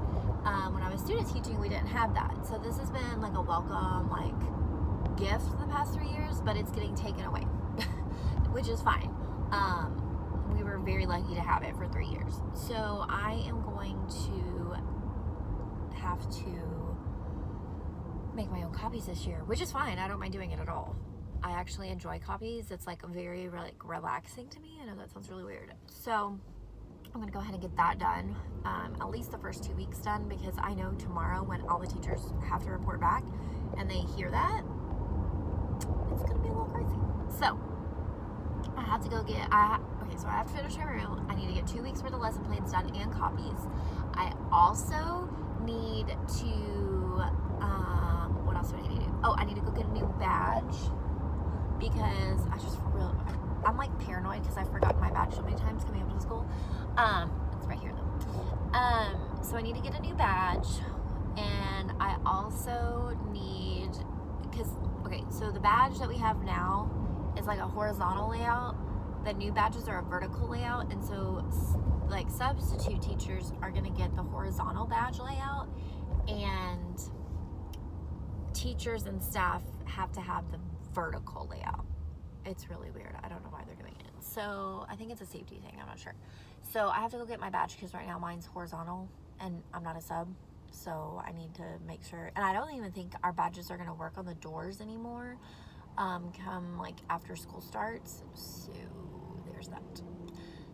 A: when I was student teaching, we didn't have that. So this has been like a welcome gift the past 3 years, but it's getting taken away, which is fine. We were very lucky to have it for 3 years. So I am going to have to make my own copies this year, which is fine. I don't mind doing it at all. I actually enjoy copies. It's very relaxing to me. I know that sounds really weird. So I'm gonna go ahead and get that done, at least the first 2 weeks done, because I know tomorrow when all the teachers have to report back and they hear that, it's gonna be a little crazy. So I have to go so I have to finish my room. I need to get 2 weeks worth of lesson plans done and copies. I also need to, what else do I need to do? Oh, I need to go get a new badge, because I'm like paranoid because I've forgotten my badge so many times coming up to school. It's right here though. So I need to get a new badge, and I also need, so the badge that we have now is like a horizontal layout. The new badges are a vertical layout, and so like substitute teachers are gonna get the horizontal badge layout, and teachers and staff have to have the vertical layout. It's really weird. I don't know why they're doing it. So I think it's a safety thing. I'm not sure. So I have to go get my badge because right now mine's horizontal and I'm not a sub. So I need to make sure. And I don't even think our badges are going to work on the doors anymore come after school starts. So there's that.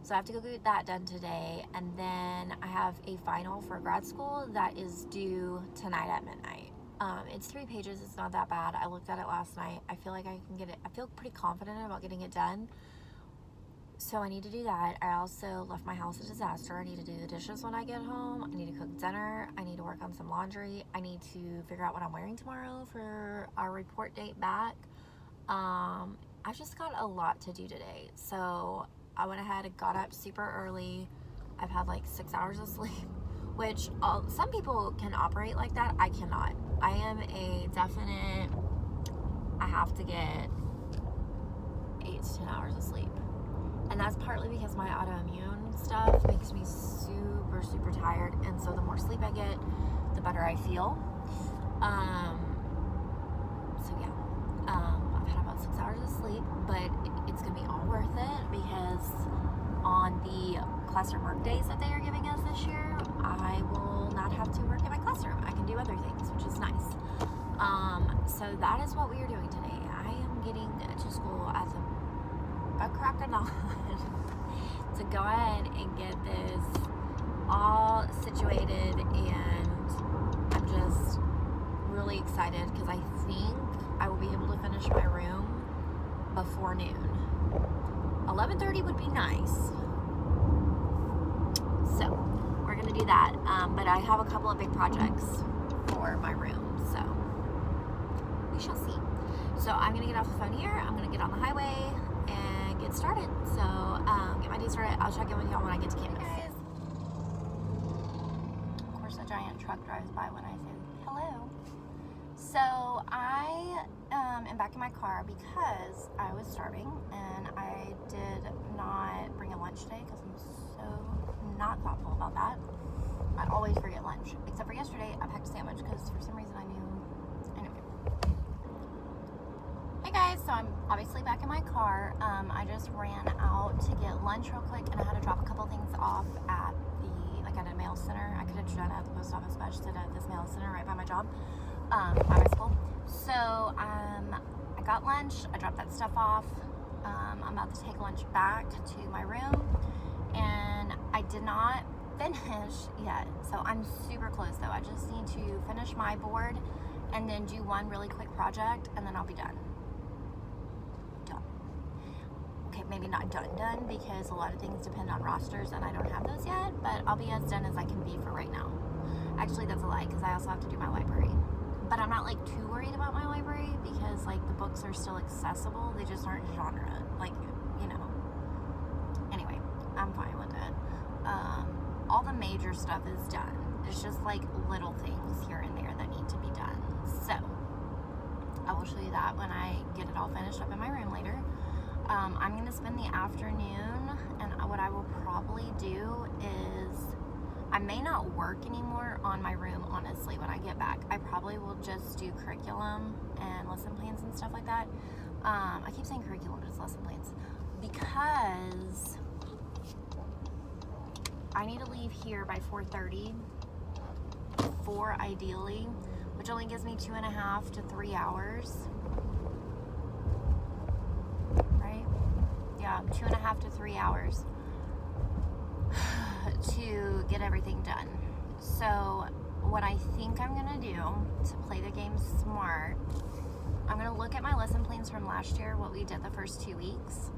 A: So I have to go get that done today. And then I have a final for grad school that is due tonight at midnight. It's 3 pages. It's not that bad. I looked at it last night. I feel like I can get it. I feel pretty confident about getting it done. So I need to do that. I also left my house a disaster. I need to do the dishes when I get home. I need to cook dinner. I need to work on some laundry. I need to figure out what I'm wearing tomorrow for our report date back. I've just got a lot to do today. So I went ahead and got up super early. I've had 6 hours of sleep, which some people can operate like that. I cannot. I am a definite, I have to get 8 to 10 hours of sleep. And that's partly because my autoimmune stuff makes me super, super tired. And so the more sleep I get, the better I feel. I've had about 6 hours of sleep, but it's going to be all worth it because on the classroom work days that they are giving us this year, I will not have to work in my classroom. I can do other things, which is nice. So that is what we are doing today. I am getting to school at the crack of dawn to go ahead and get this all situated, and I'm just really excited because I think I will be able to finish my room before noon. 11:30 would be nice. So we're gonna do that, but I have a couple of big projects for my room, so we shall see. So I'm gonna get off the phone here, I'm gonna get on the highway and get started. So get my day started. I'll check in with y'all when I get to campus. Hey guys. Of course a giant truck drives by when I say hello. So I am back in my car because I was starving and I did not bring a lunch today because I'm so not thoughtful about that. I always forget lunch, except for yesterday I packed a sandwich because for some reason I knew. Anyway. Hey guys, so I'm obviously back in my car. I just ran out to get lunch real quick and I had to drop a couple things off at at a mail center. I could have done it at the post office, but I just did it at this mail center right by my job, by my school. So I got lunch, I dropped that stuff off. I'm about to take lunch back to my room, and I did not finish yet. So I'm super close though. I just need to finish my board and then do one really quick project and then I'll be done. Okay, maybe not done because a lot of things depend on rosters and I don't have those yet, but I'll be as done as I can be for right now. Actually, that's a lie because I also have to do my library. But I'm not like too worried about my library because like the books are still accessible. They just aren't genre, like, you know. Anyway, I'm fine with it. All the major stuff is done. It's just like little things here and there that need to be done. So I will show you that when I get it all finished up in my room later. I'm going to spend the afternoon, and what I will probably do is, I may not work anymore on my room, honestly, when I get back. I probably will just do curriculum and lesson plans and stuff like that. I keep saying curriculum, but it's lesson plans. Because I need to leave here by 4:30, 4 ideally, which only gives me 2.5 to 3 hours. Yeah, 2.5 to 3 hours to get everything done. So what I think I'm gonna do to play the game smart, I'm gonna look at my lesson plans from last year, what we did the first 2 weeks.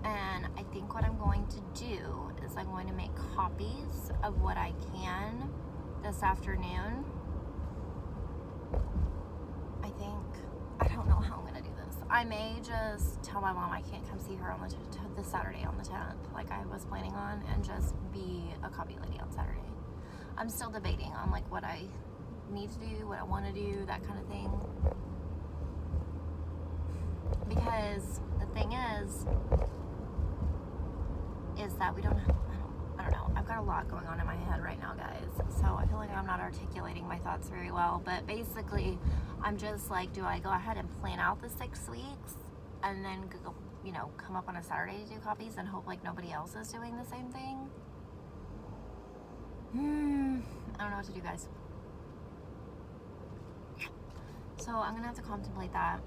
A: And I think what I'm going to do is I'm going to make copies of what I can this afternoon. I don't know how I'm gonna do this. I may just tell my mom I can't come see her on this Saturday on the 10th, like I was planning on, and just be a copy lady on Saturday. I'm still debating on like what I need to do, what I want to do, that kind of thing. Because the thing is that we don't have, I don't know. I've got a lot going on in my head right now, guys. So I feel like I'm not articulating my thoughts very well. But basically, I'm just like, do I go ahead and plan out the 6 weeks and then go, you know, come up on a Saturday to do copies and hope like nobody else is doing the same thing? I don't know what to do, guys. So I'm gonna have to contemplate that.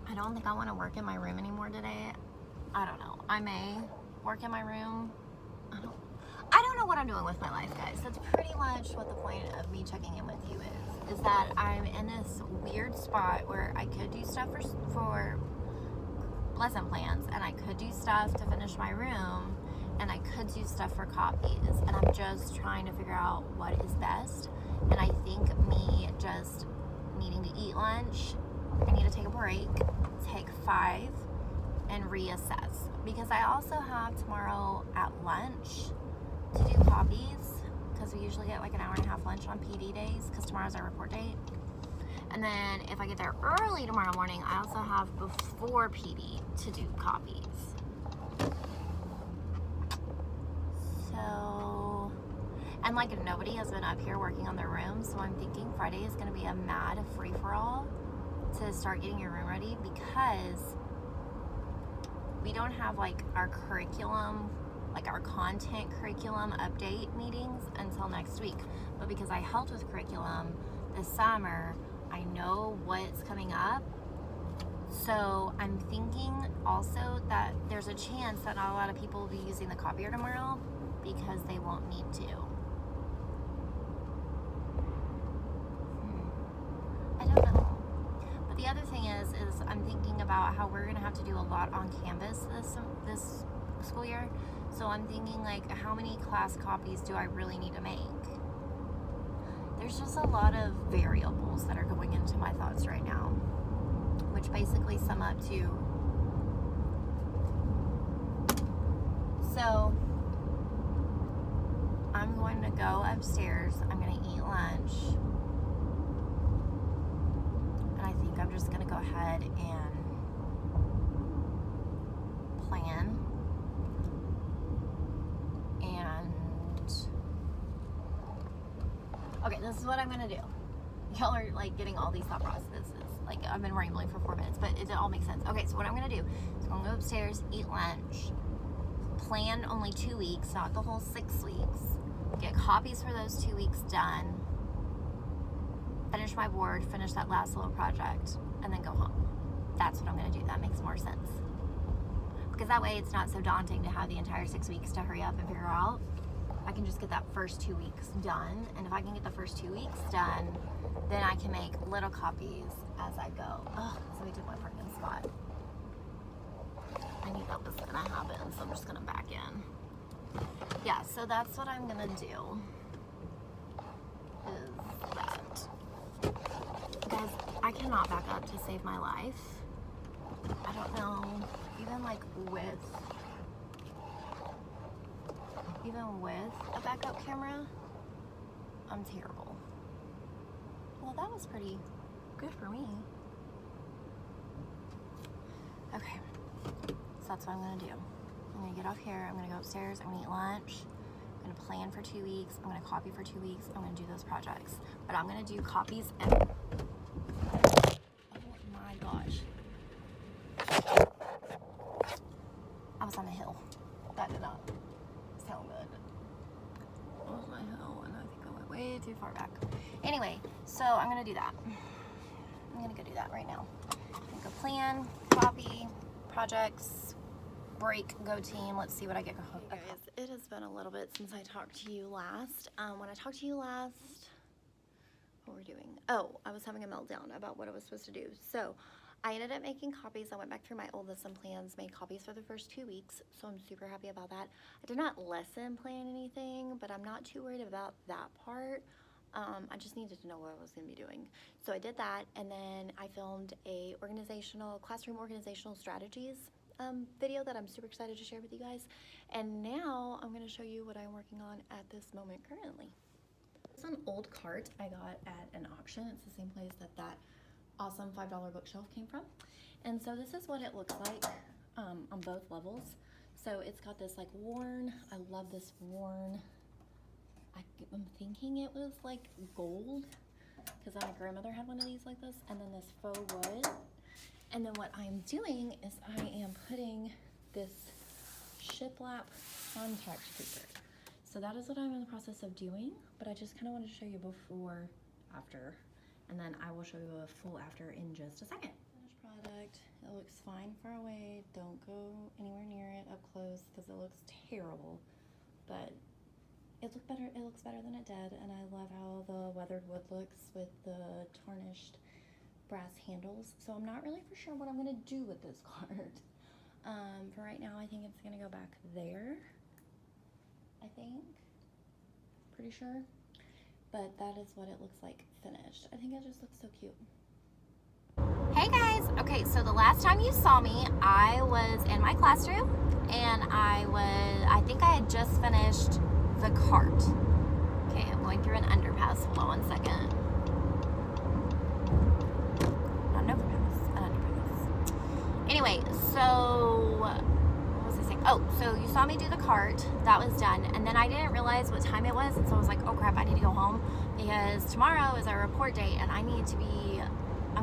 A: I don't think I want to work in my room anymore today. I don't know. I may work in my room. I don't know what I'm doing with my life, guys. That's pretty much what the point of me checking in with you is that I'm in this weird spot where I could do stuff for lesson plans, and I could do stuff to finish my room, and I could do stuff for copies, and I'm just trying to figure out what is best. And I think me just needing to eat lunch, I need to take a break, take 5, and reassess. Because I also have tomorrow at lunch to do copies, because we usually get like an hour-and-a-half lunch on PD days, because tomorrow's our report date. And then if I get there early tomorrow morning, I also have before PD to do copies. So, and like nobody has been up here working on their rooms, so I'm thinking Friday is going to be a mad free-for-all to start getting your room ready, because we don't have like our curriculum, like our content curriculum update meetings until next week. But because I helped with curriculum this summer, I know what's coming up So I'm thinking also that there's a chance that not a lot of people will be using the copier tomorrow because they won't need to. I don't know. But the other thing is I'm thinking about how we're gonna have to do a lot on Canvas this school year. So I'm thinking like, how many class copies do I really need to make? There's just a lot of variables that are going into my thoughts right now, which basically sum up to, so I'm going to go upstairs, I'm going to eat lunch, and I think I'm just going to go ahead and plan, and okay, this is what I'm going to do. Y'all are like getting all these thought processes. Like, I've been rambling for 4 minutes, but it all makes sense. Okay, so what I'm gonna do is I'm gonna go upstairs, eat lunch, plan only 2 weeks, not the whole 6 weeks, get copies for those 2 weeks done, finish my board, finish that last little project, and then go home. That's what I'm gonna do. That makes more sense. Because that way it's not so daunting to have the entire 6 weeks to hurry up and figure out. I can just get that first 2 weeks done, and if I can get the first 2 weeks done, then I can make little copies as I go. Oh, somebody took my parking spot. I knew that was gonna happen, so I'm just gonna back in. Yeah, so that's what I'm gonna do, is that. Guys, I cannot back up to save my life. I don't know, even like with a backup camera, I'm terrible. Well, that was pretty good for me. Okay, so that's what I'm gonna do. I'm gonna get off here, I'm gonna go upstairs, I'm gonna eat lunch, I'm gonna plan for 2 weeks, I'm gonna copy for 2 weeks, I'm gonna do those projects. But I'm gonna do copies every... Oh my gosh. I was on a hill. That did not sound good. What was my hill? And I think I went way too far back. Anyway, so I'm gonna do that. I'm gonna go do that right now. I'm gonna go plan, copy, projects, break, go team. Let's see what I get. Hey guys, it has been a little bit since I talked to you last. When I talked to you last, what were we doing? Oh, I was having a meltdown about what I was supposed to do. So I ended up making copies. I went back through my old lesson plans, made copies for the first 2 weeks, so I'm super happy about that. I did not lesson plan anything, but I'm not too worried about that part. I just needed to know what I was going to be doing. So I did that, and then I filmed a classroom organizational strategies video that I'm super excited to share with you guys. And now I'm going to show you what I'm working on at this moment currently. It's an old cart I got at an auction. It's the same place that awesome $5 bookshelf came from. And so this is what it looks like on both levels. So it's got this like worn, I love this worn, I'm thinking it was like gold, because my grandmother had one of these like this, and then this faux wood. And then what I'm doing is I am putting this shiplap contact paper. So that is what I'm in the process of doing, but I just kind of wanted to show you before, after, and then I will show you a full after in just a second. Finished product, it looks fine far away. Don't go anywhere near it up close because it looks terrible, but it looks better than it did, and I love how the weathered wood looks with the tarnished brass handles. So I'm not really for sure what I'm gonna do with this card. For right now, I think it's gonna go back there. I think, pretty sure. But that is what it looks like finished. I think it just looks so cute. Hey guys, okay, so the last time you saw me, I was in my classroom, and I think I had just finished the cart. Okay, I'm going through an underpass. Hold on 1 second. Not an overpass, an underpass. Anyway, so what was I saying? Oh, so you saw me do the cart. That was done, and then I didn't realize what time it was, and so I was like, oh crap, I need to go home because tomorrow is our report day, and I'm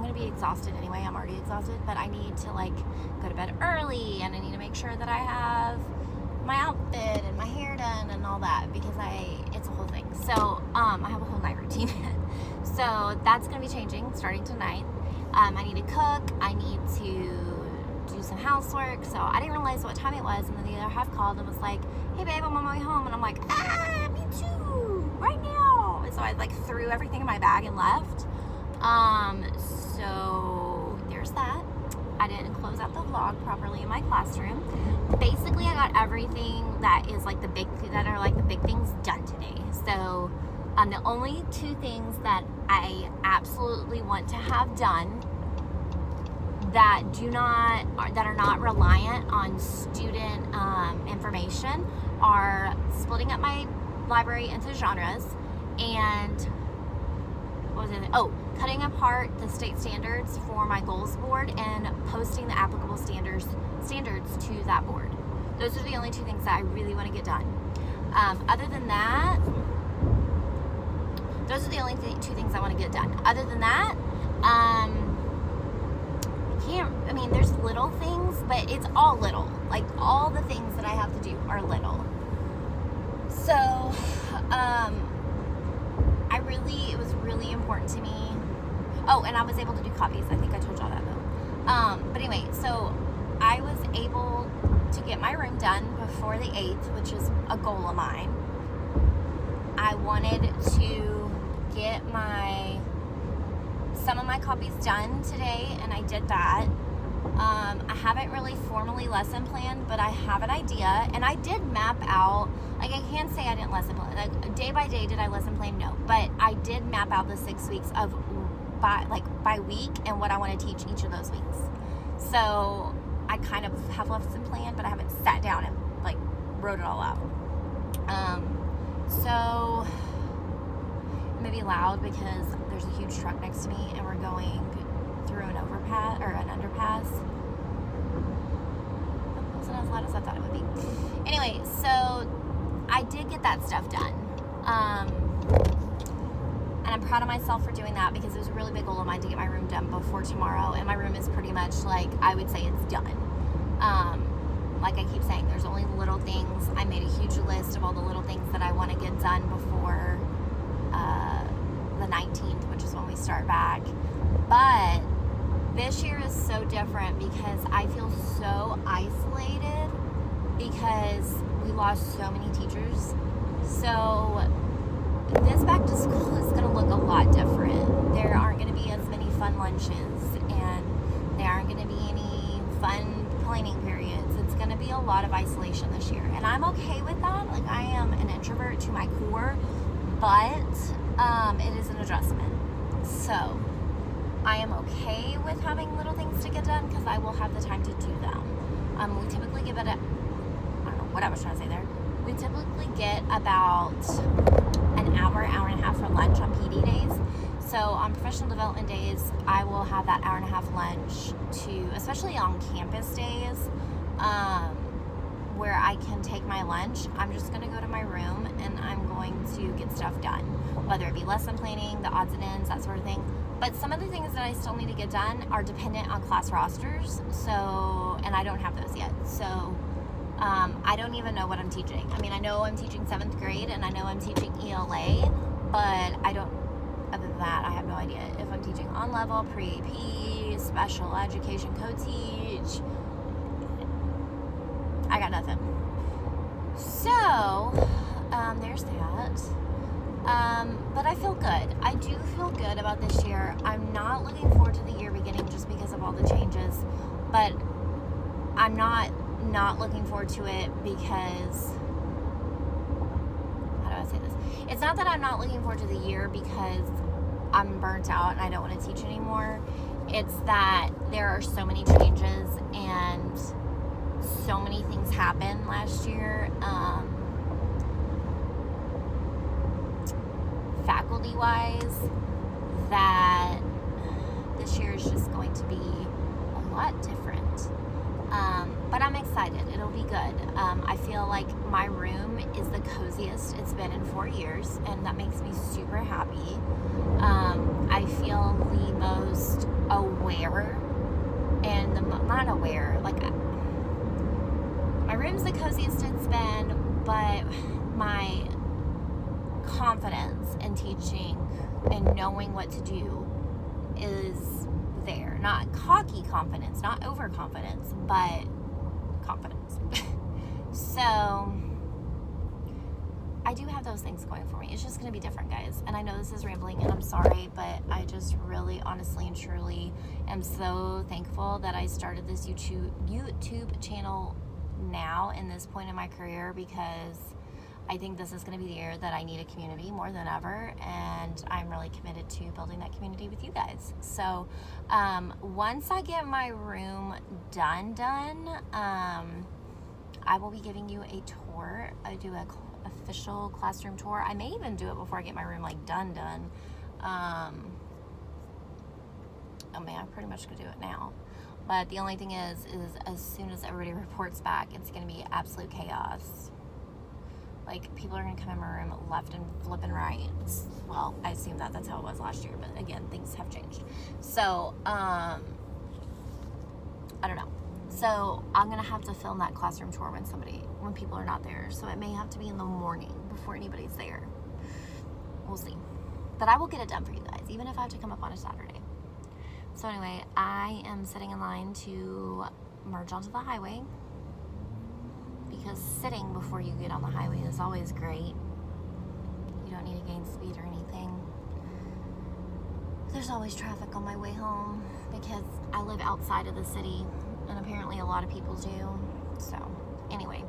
A: gonna be exhausted anyway. I'm already exhausted, but I need to like go to bed early, and I need to make sure that I have my outfit and my hair done and all that, because it's a whole thing. So I have a whole night routine. So that's gonna be changing starting tonight.
B: I need to cook, I need to do some housework. So I didn't realize what time it was, and then the other half called and was like, hey babe, I'm on my way home. And I'm like, me too, right now. And so I like threw everything in my bag and left. So there's that. I didn't close out the vlog properly in my classroom. Basically, I got everything that is like the big things done today. So the only two things that I absolutely want to have done that are not reliant on student information are splitting up my library into genres, and what was it? Oh, cutting apart the state standards for my goals board and posting the applicable standards to that board. Those are the only two things that I really want to get done. Other than that, those are the only two things I want to get done. Other than that, there's little things, but it's all little. Like, all the things that I have to do are little. So, it was really important to me. Oh, and I was able to do copies. I think I told y'all that though. But anyway, so I was able to get my room done before the 8th, which is a goal of mine. I wanted to get some of my copies done today, and I did that. I haven't really formally lesson planned, but I have an idea, and I did map out, like, I can't say I didn't lesson plan, like, day by day did I lesson plan? No, but I did map out the 6 weeks of by week and what I want to teach each of those weeks. So I kind of have lesson planned, but I haven't sat down and like wrote it all out. So it may be loud because there's a huge truck next to me and we're going through an overpass or an underpass. It wasn't as loud as I thought it would be. Anyway, so I did get that stuff done. And I'm proud of myself for doing that because it was a really big goal of mine to get my room done before tomorrow. And my room is pretty much like, I would say it's done. Like I keep saying, there's only little things. I made a huge list of all the little things that I want to get done before the 19th, which is when we start back. But this year is so different because I feel so isolated because we lost so many teachers. So this back to school is going to look a lot different. There aren't going to be as many fun lunches, and there aren't going to be any fun planning periods. It's going to be a lot of isolation this year, and I'm okay with that. Like, I am an introvert to my core, but it is an adjustment. So I am okay with having little things to get done because I will have the time to do them. We typically give it I don't know what I was trying to say there. We typically get about an hour and a half for lunch on PD days. So on professional development days, I will have that hour and a half lunch especially on campus days, where I can take my lunch. I'm just gonna go to my room and I'm going to get stuff done, whether it be lesson planning, the odds and ends, that sort of thing. But some of the things that I still need to get done are dependent on class rosters, and I don't have those yet. So I don't even know what I'm teaching. I mean, I know I'm teaching 7th grade and I know I'm teaching ELA, but other than that, I have no idea if I'm teaching on level, pre-AP, special education, co-teach. I got nothing. So, there's that. But I feel good. I do feel good about this year. I'm not looking forward to the year beginning just because of all the changes, but I'm not looking forward to it because, how do I say this? It's not that I'm not looking forward to the year because I'm burnt out and I don't want to teach anymore. It's that there are so many changes and so many things happened last year, faculty-wise, that this year is just going to be a lot different. But I'm excited. It'll be good. I feel like my room is the coziest it's been in 4 years, and that makes me super happy. I feel the most aware and not aware, like, my room's the coziest it's been, but my confidence in teaching and knowing what to do is there. Not cocky confidence, not overconfidence, but confidence. So I do have those things going for me. It's just going to be different, guys. And I know this is rambling, and I'm sorry, but I just really, honestly, and truly am so thankful that I started this YouTube channel now in this point in my career, because I think this is going to be the year that I need a community more than ever, and I'm really committed to building that community with you guys. So once I get my room done, I will be giving you a tour. I do a official classroom tour. I may even do it before I get my room like done. Oh man, I pretty much could do it now. But the only thing is as soon as everybody reports back, it's going to be absolute chaos. Like, people are going to come in my room left and flipping right. Well, I assume that's how it was last year, but again, things have changed. So, I don't know. So, I'm going to have to film that classroom tour when people are not there. So, it may have to be in the morning before anybody's there. We'll see. But I will get it done for you guys, even if I have to come up on a Saturday. So, anyway, I am sitting in line to merge onto the highway, because sitting before you get on the highway is always great. You don't need to gain speed or anything. There's always traffic on my way home because I live outside of the city, and apparently a lot of people do. So anyway,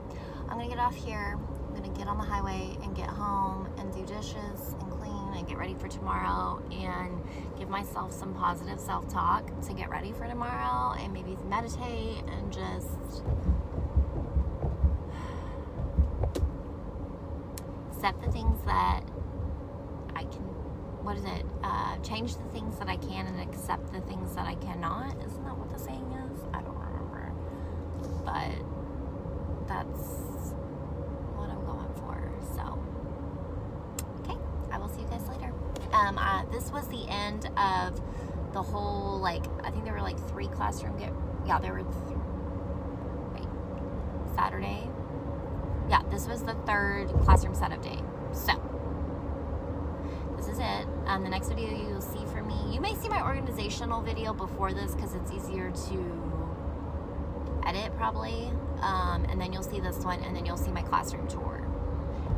B: I'm gonna get off here. I'm gonna get on the highway and get home and do dishes and clean and get ready for tomorrow, and give myself some positive self-talk to get ready for tomorrow, and maybe meditate and just accept the things that I can, change the things that I can and accept the things that I cannot. Isn't that what the saying is? I don't remember. But that's what I'm going for. So, okay, I will see you guys later. This was the end of the whole, I think there were 3 classroom Saturday. Yeah, this was the 3rd classroom setup day. So, this is it. The next video you'll see from me, you may see my organizational video before this because it's easier to edit probably. And then you'll see this one, and then you'll see my classroom tour.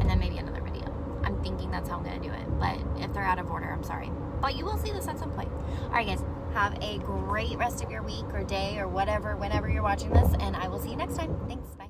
B: And then maybe another video. I'm thinking that's how I'm going to do it. But if they're out of order, I'm sorry. But you will see this at some point. Alright guys, have a great rest of your week or day or whatever, whenever you're watching this. And I will see you next time. Thanks, bye.